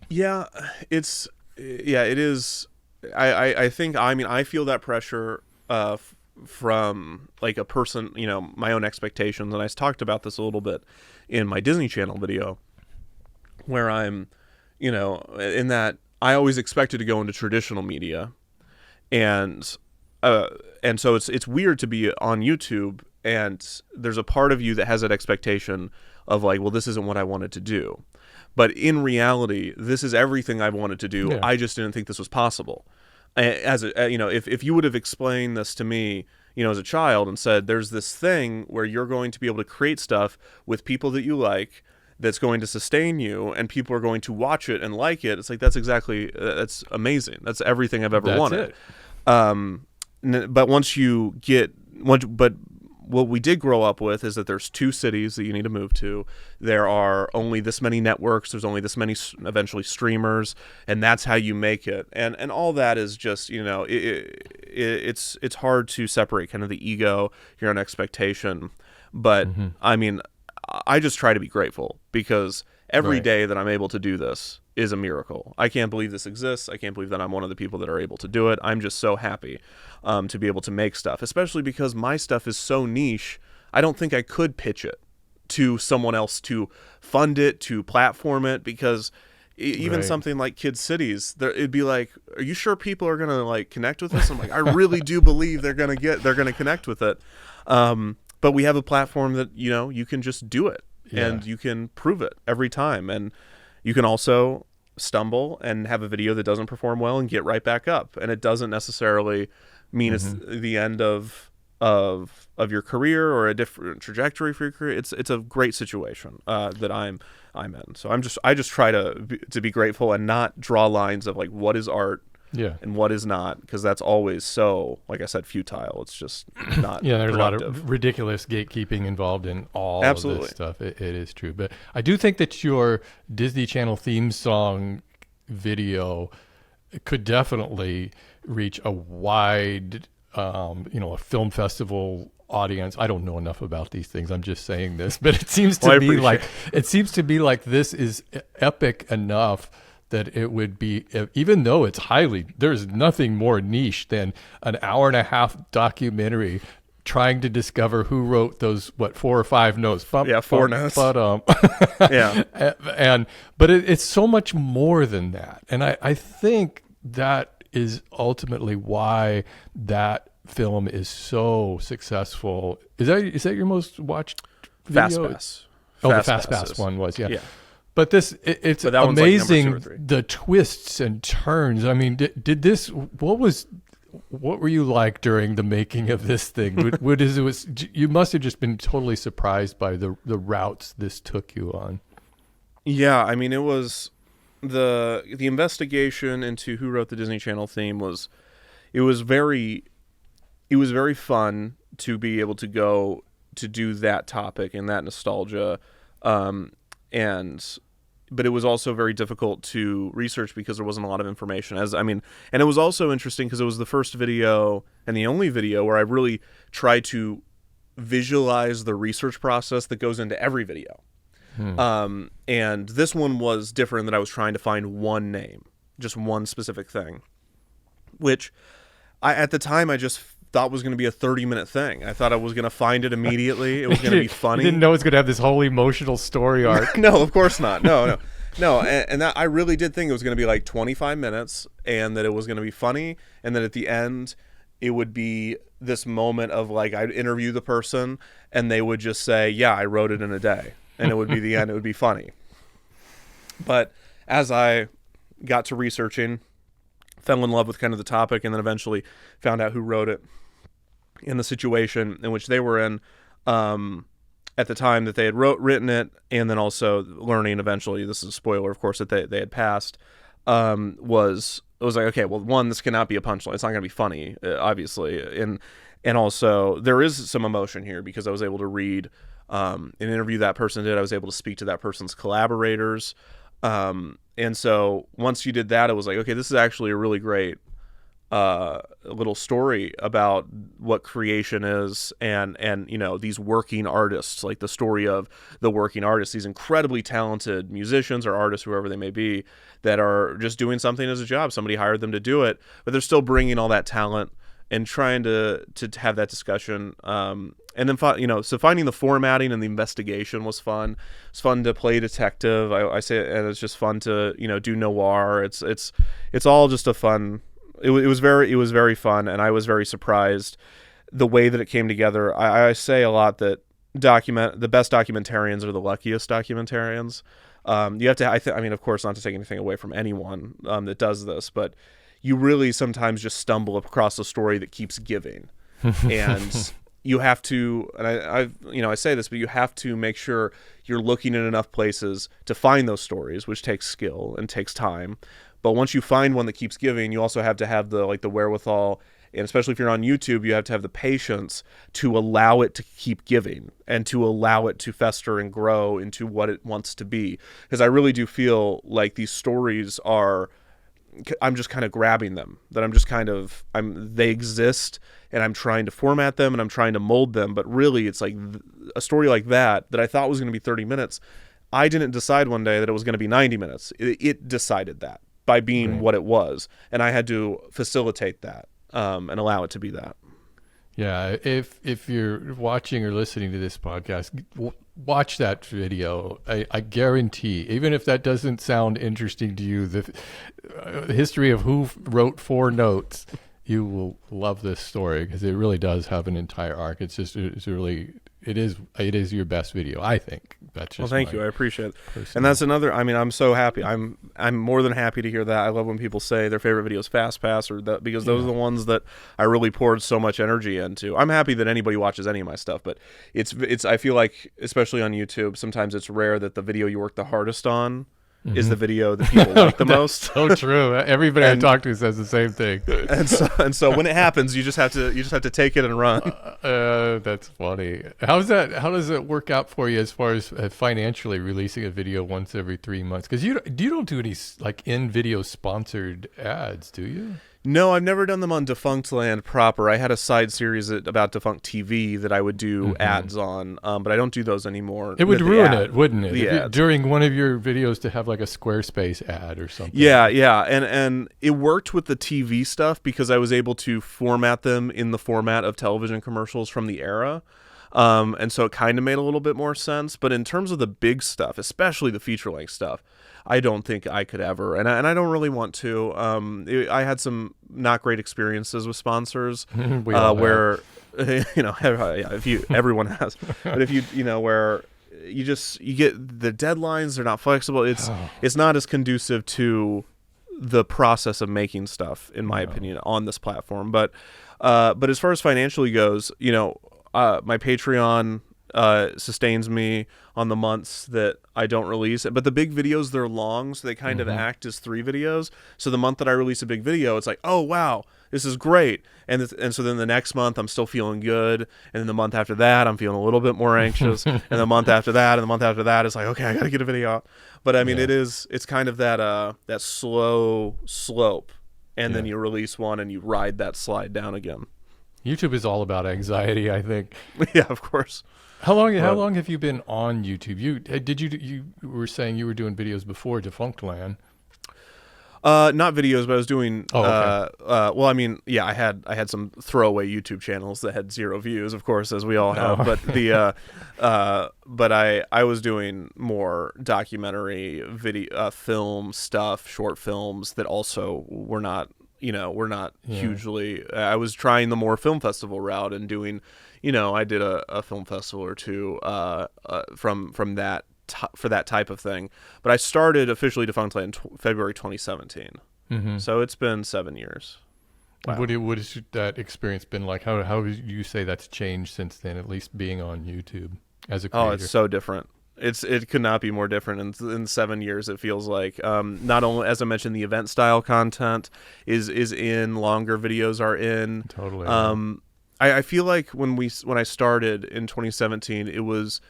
Yeah, it is. I think, I feel that pressure from like a person, my own expectations. And I talked about this a little bit in my Disney Channel video where I'm, in that I always expected to go into traditional media. And so it's weird to be on YouTube and there's a part of you that has that expectation of like, well, this isn't what I wanted to do. But in reality, this is everything I've wanted to do. Yeah. I just didn't think this was possible. If you would have explained this to me, as a child and said, there's this thing where you're going to be able to create stuff with people that you like that's going to sustain you and people are going to watch it and like it. It's like, that's amazing. That's everything I've ever wanted. But but what we did grow up with is that there's 2 cities that you need to move to. There are only this many networks. There's only this many eventually streamers, and that's how you make it. And all that is just, it's hard to separate kind of the ego, your own expectation. But I mean, I just try to be grateful because every day that I'm able to do this is a miracle. I can't believe this exists. I can't believe that I'm one of the people that are able to do it. I'm just so happy to be able to make stuff, especially because my stuff is so niche. I don't think I could pitch it to someone else to fund it, to platform it, because even something like Kid Cities, it'd be like, are you sure people are going to like connect with this? I'm like, I really do believe they're going to connect with it. But we have a platform that, you can just do it and you can prove it every time. And you can also stumble and have a video that doesn't perform well and get right back up. And it doesn't necessarily mean it's the end of of your career or a different trajectory for your career, it's a great situation that I'm in. So I just try to be grateful and not draw lines of like what is art and what is not, because that's always so, like I said, futile. It's just not there's productive. a lot of ridiculous gatekeeping involved in all Absolutely. of this stuff. It is true. But I do think that your Disney Channel theme song video could definitely reach a wide, a film festival audience. I don't know enough about these things. I'm just saying this, but it seems to be like this is epic enough that it would be, even though it's there's nothing more niche than an hour and a half documentary trying to discover who wrote those 4 or 5 notes. 4 notes. But it's so much more than that, and I think that is ultimately why that film is so successful. Is that your most watched video? Fast Pass. The Fast Pass one was, yeah. But it's but amazing, like the twists and turns. I mean, what were you like during the making of this thing? You must have just been totally surprised by the routes this took you on. Yeah, I mean, it was the investigation into who wrote the Disney Channel theme was very fun to be able to go to do that topic and that nostalgia. But it was also very difficult to research because there wasn't a lot of information. And it was also interesting because it was the first video and the only video where I really tried to visualize the research process that goes into every video. And this one was different, that I was trying to find one name, just one specific thing, which at the time I just thought was going to be a 30-minute thing. I thought I was going to find it immediately. It was going to be funny. You didn't know it was going to have this whole emotional story arc. No, of course not. No. And that, I really did think it was going to be like 25 minutes and that it was going to be funny. And then at the end, it would be this moment of like, I'd interview the person and they would just say, yeah, I wrote it in a day. And it would be the end. It would be funny. But as I got to researching, fell in love with kind of the topic, and then eventually found out who wrote it in the situation in which they were in at the time that they had written it, and then also learning eventually, this is a spoiler, of course, that they had passed, was like, okay, well, one, this cannot be a punchline. It's not going to be funny, obviously. And also, there is some emotion here because I was able to read an interview that person did. I was able to speak to that person's collaborators. And so once you did that, it was like, okay, this is actually a really great little story about what creation is and these working artists, like the story of the working artists, these incredibly talented musicians or artists, whoever they may be, that are just doing something as a job. Somebody hired them to do it, but they're still bringing all that talent and trying to have that discussion. And then, so finding the formatting and the investigation was fun. It's fun to play detective. I say, and it's just fun to, do noir. It's all just a fun. It was very fun, and I was very surprised the way that it came together. I say a lot that the best documentarians are the luckiest documentarians. You have to, of course, not to take anything away from anyone that does this, but you really sometimes just stumble across a story that keeps giving, and you have to. And I say this, but you have to make sure you're looking in enough places to find those stories, which takes skill and takes time. But once you find one that keeps giving, you also have to have the wherewithal, and especially if you're on YouTube, you have to have the patience to allow it to keep giving and to allow it to fester and grow into what it wants to be. Because I really do feel like these stories I'm just kind of grabbing them, that they exist and I'm trying to format them and I'm trying to mold them. But really it's like a story like that I thought was going to be 30 minutes. I didn't decide one day that it was going to be 90 minutes. It decided that by being what it was. And I had to facilitate that and allow it to be that. Yeah. If you're watching or listening to this podcast, watch that video. I guarantee, even if that doesn't sound interesting to you, the history of who wrote 4 notes, you will love this story because it really does have an entire arc. It is your best video, I think, That's Well, just thank you. I appreciate it. personal. And that's another. I mean, I'm so happy. I'm more than happy to hear that. I love when people say their favorite video is Fast Pass, or that, because those are the ones that I really poured so much energy into. I'm happy that anybody watches any of my stuff, but it's. I feel like, especially on YouTube, sometimes it's rare that the video you work the hardest on is the video that people like the most. So true. Everybody I talk to says the same thing. And so when it happens, you just have to take it and run. That's funny. How does it work out for you as far as financially releasing a video once every 3 months? Because you don't do any like in-video sponsored ads, do you? No, I've never done them on Defunctland proper. I had a side series about Defunct TV that I would do ads on, but I don't do those anymore. It would ruin it, wouldn't it? Yeah. During one of your videos to have like a Squarespace ad or something. Yeah, and it worked with the TV stuff because I was able to format them in the format of television commercials from the era. And so it kind of made a little bit more sense. But in terms of the big stuff, especially the feature-length stuff, I don't think I could ever, and I don't really want to. I had some not great experiences with sponsors, where everyone has, but if where you get the deadlines, they're not flexible. It's not as conducive to the process of making stuff, in my opinion, on this platform. But as far as financially goes, my Patreon sustains me on the months that I don't release it. But the big videos, they're long, so they kind of act as 3 videos. So the month that I release a big video, it's like, oh wow, this is great. And so then the next month I'm still feeling good, and then the month after that I'm feeling a little bit more anxious, and the month after that, and the month after that, it's like, okay, I gotta get a video out. But I mean, it's kind of that slow slope, and then you release one and you ride that slide down again. YouTube is all about anxiety, I think. Yeah, of course. How long have you been on YouTube? You were saying you were doing videos before Defunctland. Not videos, but I was doing. Okay. Well, I mean, yeah, I had some throwaway YouTube channels that had 0 views, of course, as we all have. But I was doing more documentary video, film stuff, short films that also were not hugely. I was trying the more film festival route and doing. I did a film festival or 2 from that. For that type of thing, but I started officially Defunctland in February 2017. So it's been 7 years. Wow. What has that experience been like? How would you say that's changed since then? At least being on YouTube as a creator. Oh, it's so different. It could not be more different in 7 years. It feels like not only, as I mentioned, the event style content is in, longer videos are in. Totally. I feel like when I started in 2017, it was.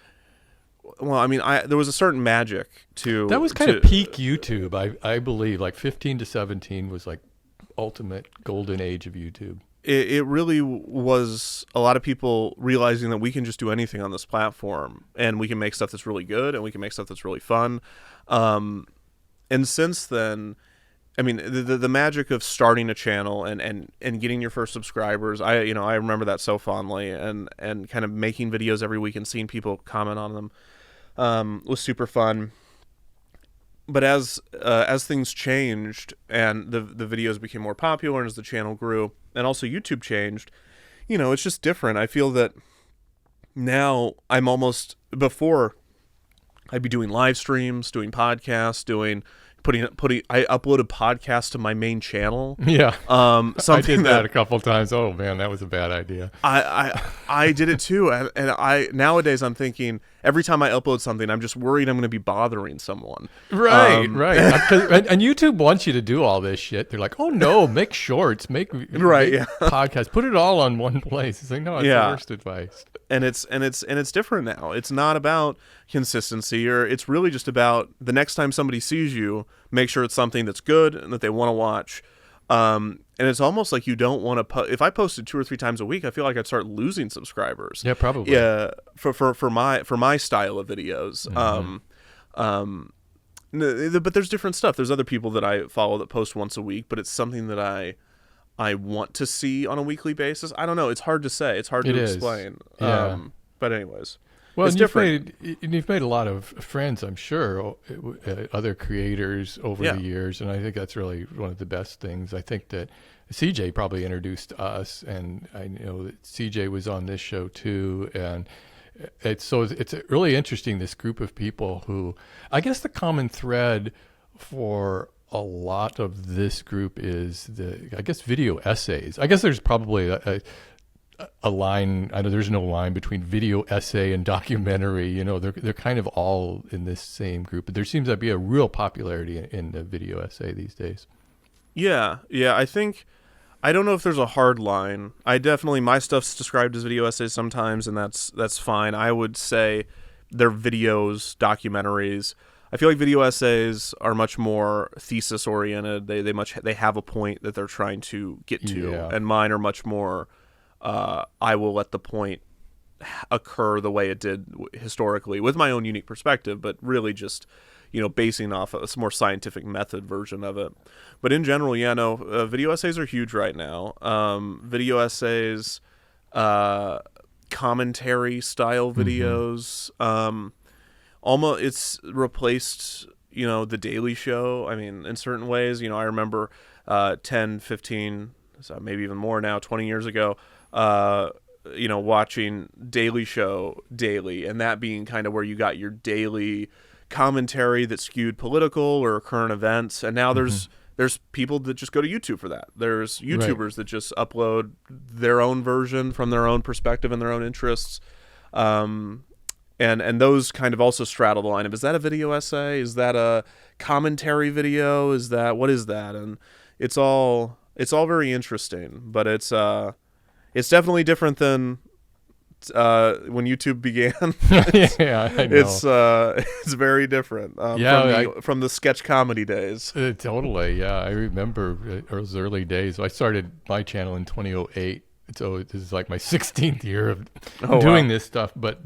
Well, I mean, there was a certain magic to... That was kind of peak YouTube, I believe. Like 15 to 17 was like ultimate golden age of YouTube. It really was a lot of people realizing that we can just do anything on this platform, and we can make stuff that's really good, and we can make stuff that's really fun. And since then, I mean, the magic of starting a channel and getting your first subscribers, I remember that so fondly, and kind of making videos every week and seeing people comment on them was super fun. But as things changed and the videos became more popular, and as the channel grew, and also YouTube changed, it's just different. I feel that now I'm almost, before I'd be doing live streams, doing podcasts, I uploaded podcasts to my main channel. Yeah. I did that a couple of times. Oh man, that was a bad idea. I did it too, and nowadays I'm thinking every time I upload something, I'm just worried I'm going to be bothering someone. Right. And YouTube wants you to do all this shit. They're like, oh no, make shorts, make podcasts, put it all on one place. It's like, no, it's the worst advice. And it's different now. It's not about consistency, or it's really just about the next time somebody sees you, make sure it's something that's good and that they want to watch. And it's almost like you don't want to if I posted 2 or 3 times a week, I feel like I'd start losing subscribers. Yeah, probably. Yeah, for my style of videos. But there's different stuff. There's other people that I follow that post once a week, but it's something that I want to see on a weekly basis. I don't know. It's hard to say. It's hard to explain. Yeah. But anyways. Well, it's different. You've made a lot of friends, I'm sure, other creators over the years, and I think that's really one of the best things. I think that CJ probably introduced us, and I know that CJ was on this show too, and It's really interesting, this group of people who, I guess the common thread for a lot of this group is I guess video essays. I guess there's probably a line. I know there's no line between video essay and documentary. They're kind of all in this same group, but there seems to be a real popularity in the video essay these days. Yeah. I don't know if there's a hard line. My stuff's described as video essays sometimes, and that's fine. I would say they're videos, documentaries. I feel like video essays are much more thesis oriented. They have a point that they're trying to get to, and mine are much more. I will let the point occur the way it did historically, with my own unique perspective, but really just basing off a more scientific method version of it. But in general, video essays are huge right now. Video essays, commentary style videos. Almost it's replaced, The Daily Show. I mean, in certain ways, I remember 10, 15, maybe even more now, 20 years ago, watching Daily Show daily, and that being kind of where you got your daily commentary that skewed political or current events. And now there's people that just go to YouTube for that. There's YouTubers that just upload their own version from their own perspective and their own interests. And those kind of also straddle the line of, is that a video essay? Is that a commentary video? What is that? And it's all very interesting, but it's definitely different than when YouTube began. Yeah, I know. It's very different from the sketch comedy days. Totally, yeah. I remember those early days. I started my channel in 2008, so this is like my 16th year of doing this stuff. But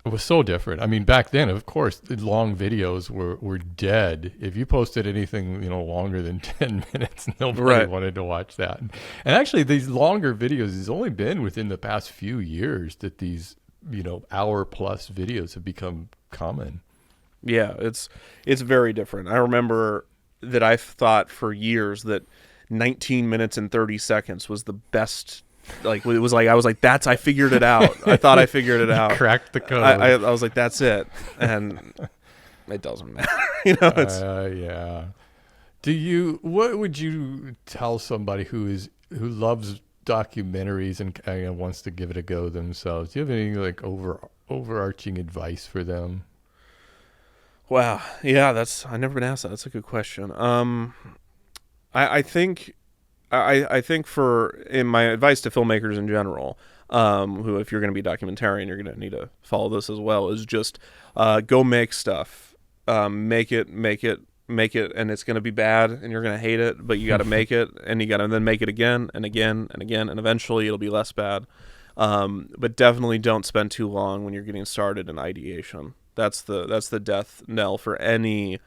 it was so different. I mean, back then, of course, the long videos were dead. If you posted anything, longer than 10 minutes, nobody wanted to watch that. And actually, these longer videos, it's only been within the past few years that these, hour-plus videos have become common. Yeah, it's very different. I remember that I've thought for years that 19 minutes and 30 seconds was the best. Like, it was like, I was like, I figured it out. I thought I figured it out. Cracked the code. I was like, that's it. And it doesn't matter. It's yeah. What would you tell somebody who loves documentaries and kind of wants to give it a go themselves? Do you have any like overarching advice for them? Wow. Yeah, I've never been asked that. That's a good question. I think in my advice to filmmakers in general, who, if you're going to be a documentarian, you're going to need to follow this as well, is just go make stuff. Make it, and it's going to be bad, and you're going to hate it, but you got to make it, and you got to then make it again and again and again, and eventually it'll be less bad. But definitely don't spend too long when you're getting started in ideation. That's the death knell for any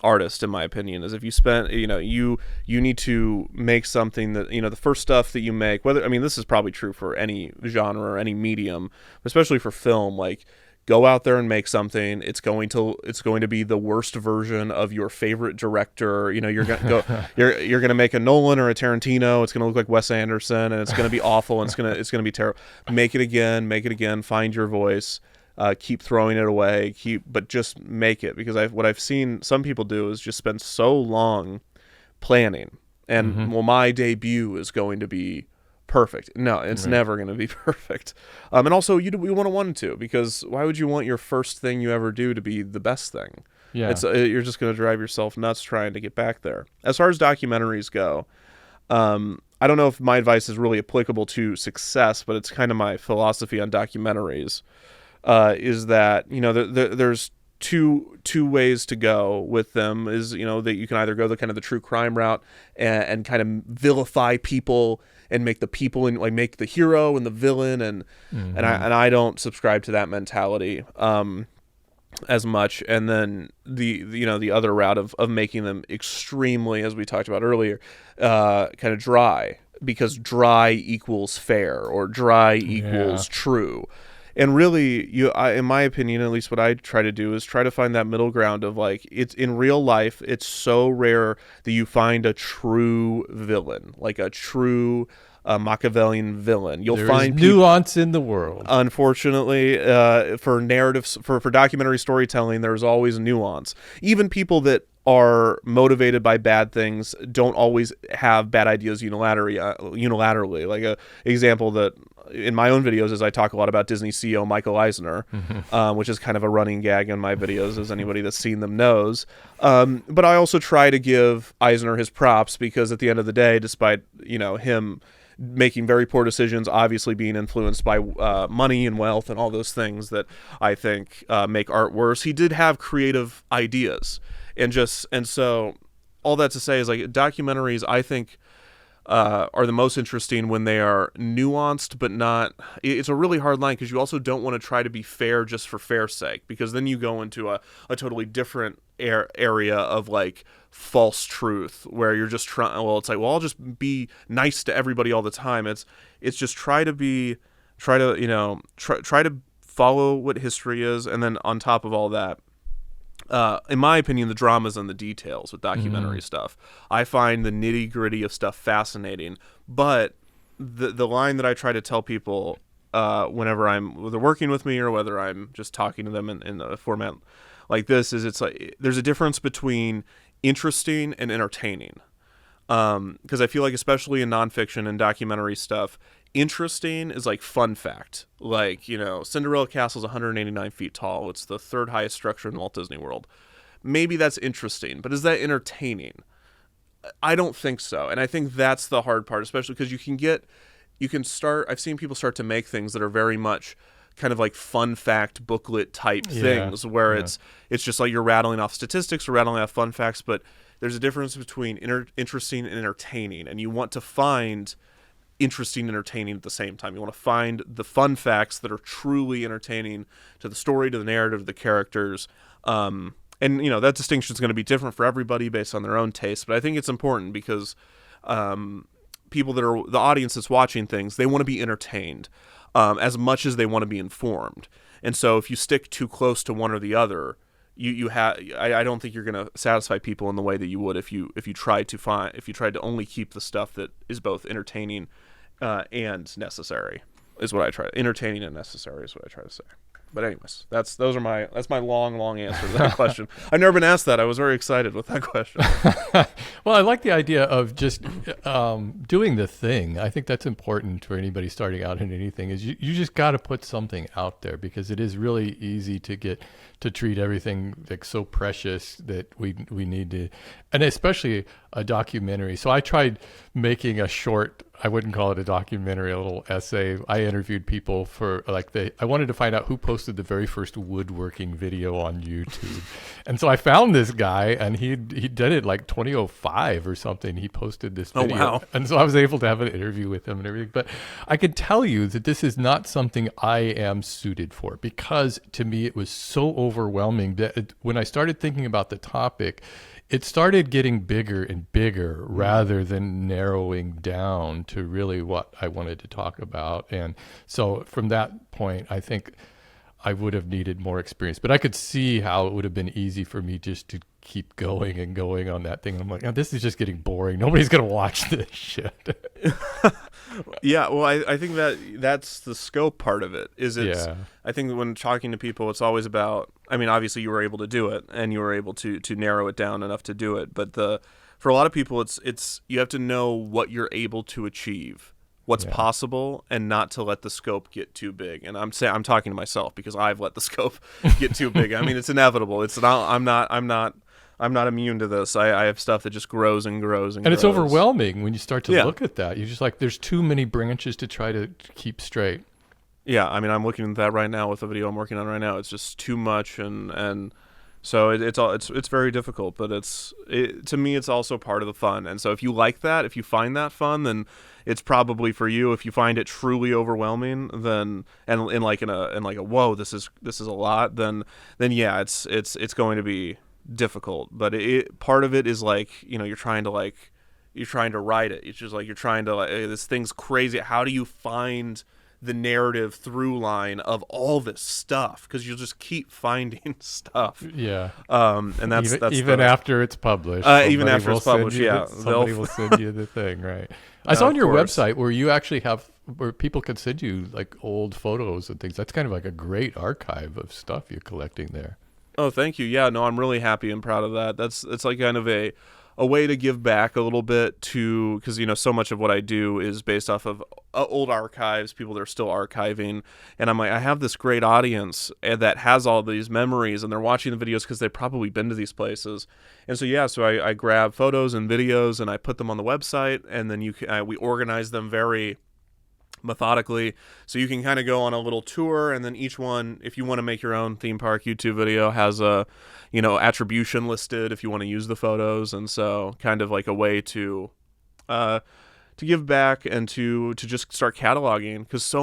artist, in my opinion, is if you spend, you need to make something that, the first stuff that you make, this is probably true for any genre or any medium, especially for film, like, go out there and make something. It's going to be the worst version of your favorite director. You're going to you're going to make a Nolan or a Tarantino. It's going to look like Wes Anderson, and it's going to be awful, and it's going to be terrible. Make it again, find your voice. Keep throwing it away, but just make it, because what I've seen some people do is just spend so long planning, and my debut is going to be perfect. No, it's never going to be perfect. And also, you want to, because why would you want your first thing you ever do to be the best thing? Yeah, you're just going to drive yourself nuts trying to get back there. As far as documentaries go, I don't know if my advice is really applicable to success, but it's kind of my philosophy on documentaries. Is that there's two ways to go with them, is that you can either go the kind of the true crime route and kind of vilify people and make the people and like make the hero and the villain, and I don't subscribe to that mentality as much. And then the other route of making them extremely, as we talked about earlier, kind of dry, because dry equals fair, or dry equals true. And really, in my opinion, at least what I try to do is try to find that middle ground of, like, it's in real life, it's so rare that you find a true villain, like a true Machiavellian villain. You'll There find is nuance in the world. Unfortunately, for narratives, for documentary storytelling, there's always nuance. Even people that are motivated by bad things don't always have bad ideas unilaterally. Like a example that in my own videos is I talk a lot about Disney CEO Michael Eisner, which is kind of a running gag in my videos, as anybody that's seen them knows. But I also try to give Eisner his props, because at the end of the day, despite him making very poor decisions, obviously being influenced by money and wealth and all those things that I think make art worse, he did have creative ideas. And so all that to say is, like, documentaries, I think, are the most interesting when they are nuanced, but not. It's a really hard line, because you also don't want to try to be fair just for fair's sake, because then you go into a totally different area of like false truth, where you're just trying. Well, it's like, well, I'll just be nice to everybody all the time. It's just try to follow what history is, and then on top of all that, in my opinion, the drama's in the details with documentary stuff. I find the nitty-gritty of stuff fascinating, but the line that I try to tell people whenever they're working with me, or whether I'm just talking to them in a format like this, is it's like there's a difference between interesting and entertaining. Because I feel like, especially in nonfiction and documentary stuff, interesting is like fun fact. Like, Cinderella Castle is 189 feet tall. It's the third highest structure in Walt Disney World. Maybe that's interesting, but is that entertaining? I don't think so. And I think that's the hard part, especially because I've seen people start to make things that are very much kind of like fun fact booklet type things, where it's just like you're rattling off statistics or rattling off fun facts, but there's a difference between interesting and entertaining, and you want to find interesting and entertaining at the same time. You want to find the fun facts that are truly entertaining to the story, to the narrative, to the characters. And that distinction is going to be different for everybody based on their own taste, but I think it's important because people that are the audience that's watching things, they want to be entertained as much as they want to be informed. And so if you stick too close to one or the other, I don't think you're going to satisfy people in the way that you would if you tried to only keep the stuff that is both entertaining and necessary. Entertaining and necessary is what I try to say. But anyways, that's my long answer to that question. I've never been asked that. I was very excited with that question. Well, I like the idea of just doing the thing. I think that's important for anybody starting out in anything. Is you just got to put something out there, because it is really easy to treat everything like so precious that we need to, and especially a documentary. So I tried making a short. I wouldn't call it a documentary, a little essay. I interviewed people for I wanted to find out who posted the very first woodworking video on YouTube. And so I found this guy, and he did it like 2005 or something. He posted this video. Oh, wow. And so I was able to have an interview with him and everything. But I could tell you that this is not something I am suited for, because to me it was so overwhelming that when I started thinking about the topic, it started getting bigger and bigger rather than narrowing down to really what I wanted to talk about. And so from that point, I think I would have needed more experience. But I could see how it would have been easy for me just to keep going and going on that thing. And I'm like, oh, this is just getting boring. Nobody's going to watch this shit. Yeah, well, I think that's the scope part of it. I think when talking to people, it's always about, I mean, obviously you were able to do it, and you were able to narrow it down enough to do it. But for a lot of people, it's you have to know what you're able to achieve, what's possible, and not to let the scope get too big. And I'm talking to myself, because I've let the scope get too big. I mean, it's inevitable. I'm not immune to this. I have stuff that just grows and grows and grows. It's overwhelming when you start to look at that. You're just like, there's too many branches to try to keep straight. Yeah, I mean, I'm looking at that right now with the video I'm working on right now. It's just too much, and so it's very difficult. But to me, it's also part of the fun. And so if you like that, if you find that fun, then it's probably for you. If you find it truly overwhelming, then and like a whoa, this is a lot, then yeah, it's going to be difficult. But part of it is like, you're trying to write it. It's just like you're trying to this thing's crazy. How do you find the narrative through line of all this stuff? Because you'll just keep finding stuff. Yeah. And that's even after it's published. Even after it's published, somebody will send you the thing, right? I saw on your course. website where you actually have where people can send you like old photos and things. That's kind of like a great archive of stuff you're collecting there. Oh, thank you. Yeah, no, I'm really happy and proud of that. It's like kind of a way to give back a little bit to, because so much of what I do is based off of old archives, people that are still archiving, and I'm like, I have this great audience that has all these memories, and they're watching the videos because they've probably been to these places, and so I grab photos and videos and I put them on the website, and then we organize them very methodically, so you can kind of go on a little tour, and then each one, if you want to make your own theme park YouTube video, has a attribution listed if you want to use the photos, and so kind of like a way to give back and to just start cataloging, because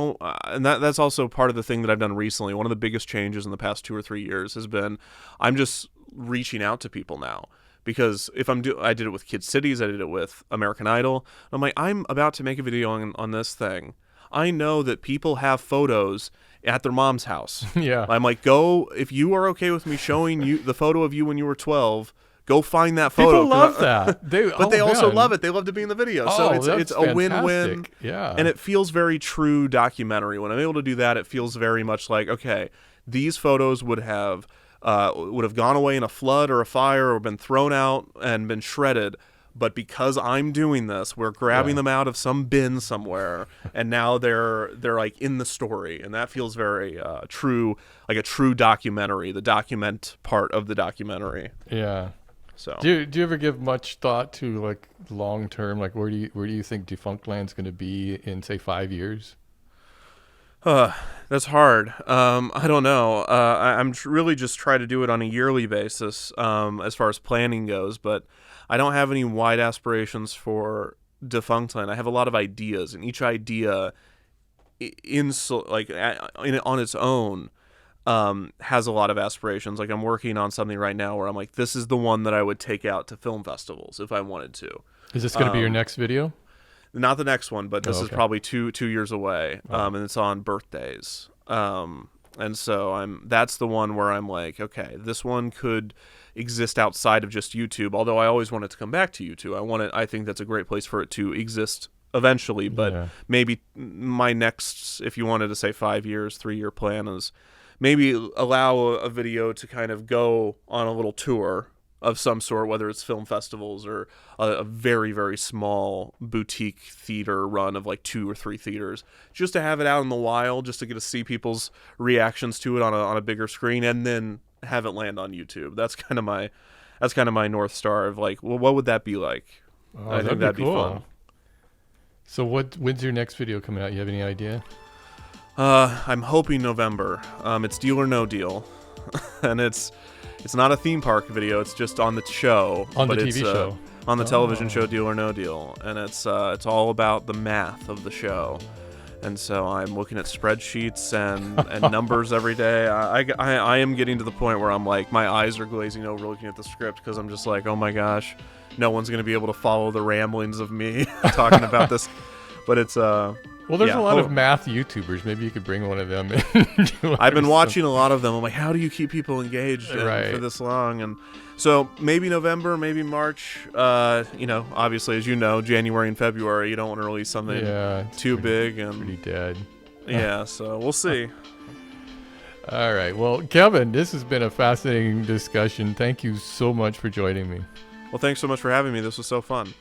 and that's also part of the thing that I've done recently. One of the biggest changes in the past 2 or 3 years has been I'm just reaching out to people now. Because if I did it with Kid Cities, I did it with American Idol. I'm like, I'm about to make a video on this thing. I know that people have photos at their mom's house. Yeah. I'm like, go, if you are okay with me showing you the photo of you when you were 12, go find that photo. People love that. They also love it. They love to be in the video. So it's a win-win. Yeah. And it feels very true documentary. When I'm able to do that, it feels very much like, okay, these photos would have gone away in a flood or a fire or been thrown out and been shredded. But because I'm doing this, we're grabbing them out of some bin somewhere, and now they're like in the story, and that feels very true, like a true documentary, the document part of the documentary. Yeah. So do you ever give much thought to like long term, like where do you think Defunctland's going to be in say 5 years? That's hard. I don't know. I'm really just trying to do it on a yearly basis as far as planning goes, but I don't have any wide aspirations for Defunctland. I have a lot of ideas, and each idea on its own has a lot of aspirations. Like I'm working on something right now where I'm like, this is the one that I would take out to film festivals if I wanted to. Is this going to be your next video? Not the next one, but this is probably two years away, and it's on birthdays. And so that's the one where I'm like, okay, this one could exist outside of just YouTube. Although I always want it to come back to YouTube. I think that's a great place for it to exist eventually. But maybe my next, if you wanted to say 5 years, 3-year plan is maybe allow a video to kind of go on a little tour of some sort, whether it's film festivals or a very, very small boutique theater run of like 2 or 3 theaters, just to have it out in the wild, just to get to see people's reactions to it on a bigger screen, and then have it land on YouTube. That's kind of my North Star of like, well, what would that be like? I think that'd be fun. So when's your next video coming out? You have any idea? I'm hoping November. It's Deal or No Deal, and it's not a theme park video. It's just on the show. On the TV show. On the television show Deal or No Deal. And it's all about the math of the show. And so I'm looking at spreadsheets and numbers every day. I am getting to the point where I'm like, my eyes are glazing over looking at the script, because I'm just like, oh my gosh, no one's going to be able to follow the ramblings of me talking about this. But it's... Well, there's a lot of math YouTubers. Maybe you could bring one of them in. I've been watching a lot of them. I'm like, how do you keep people engaged for this long? And so maybe November, maybe March. Obviously, as you know, January and February, you don't want to release something too big and pretty dead. Yeah, so we'll see. All right. Well, Kevin, this has been a fascinating discussion. Thank you so much for joining me. Well, thanks so much for having me. This was so fun.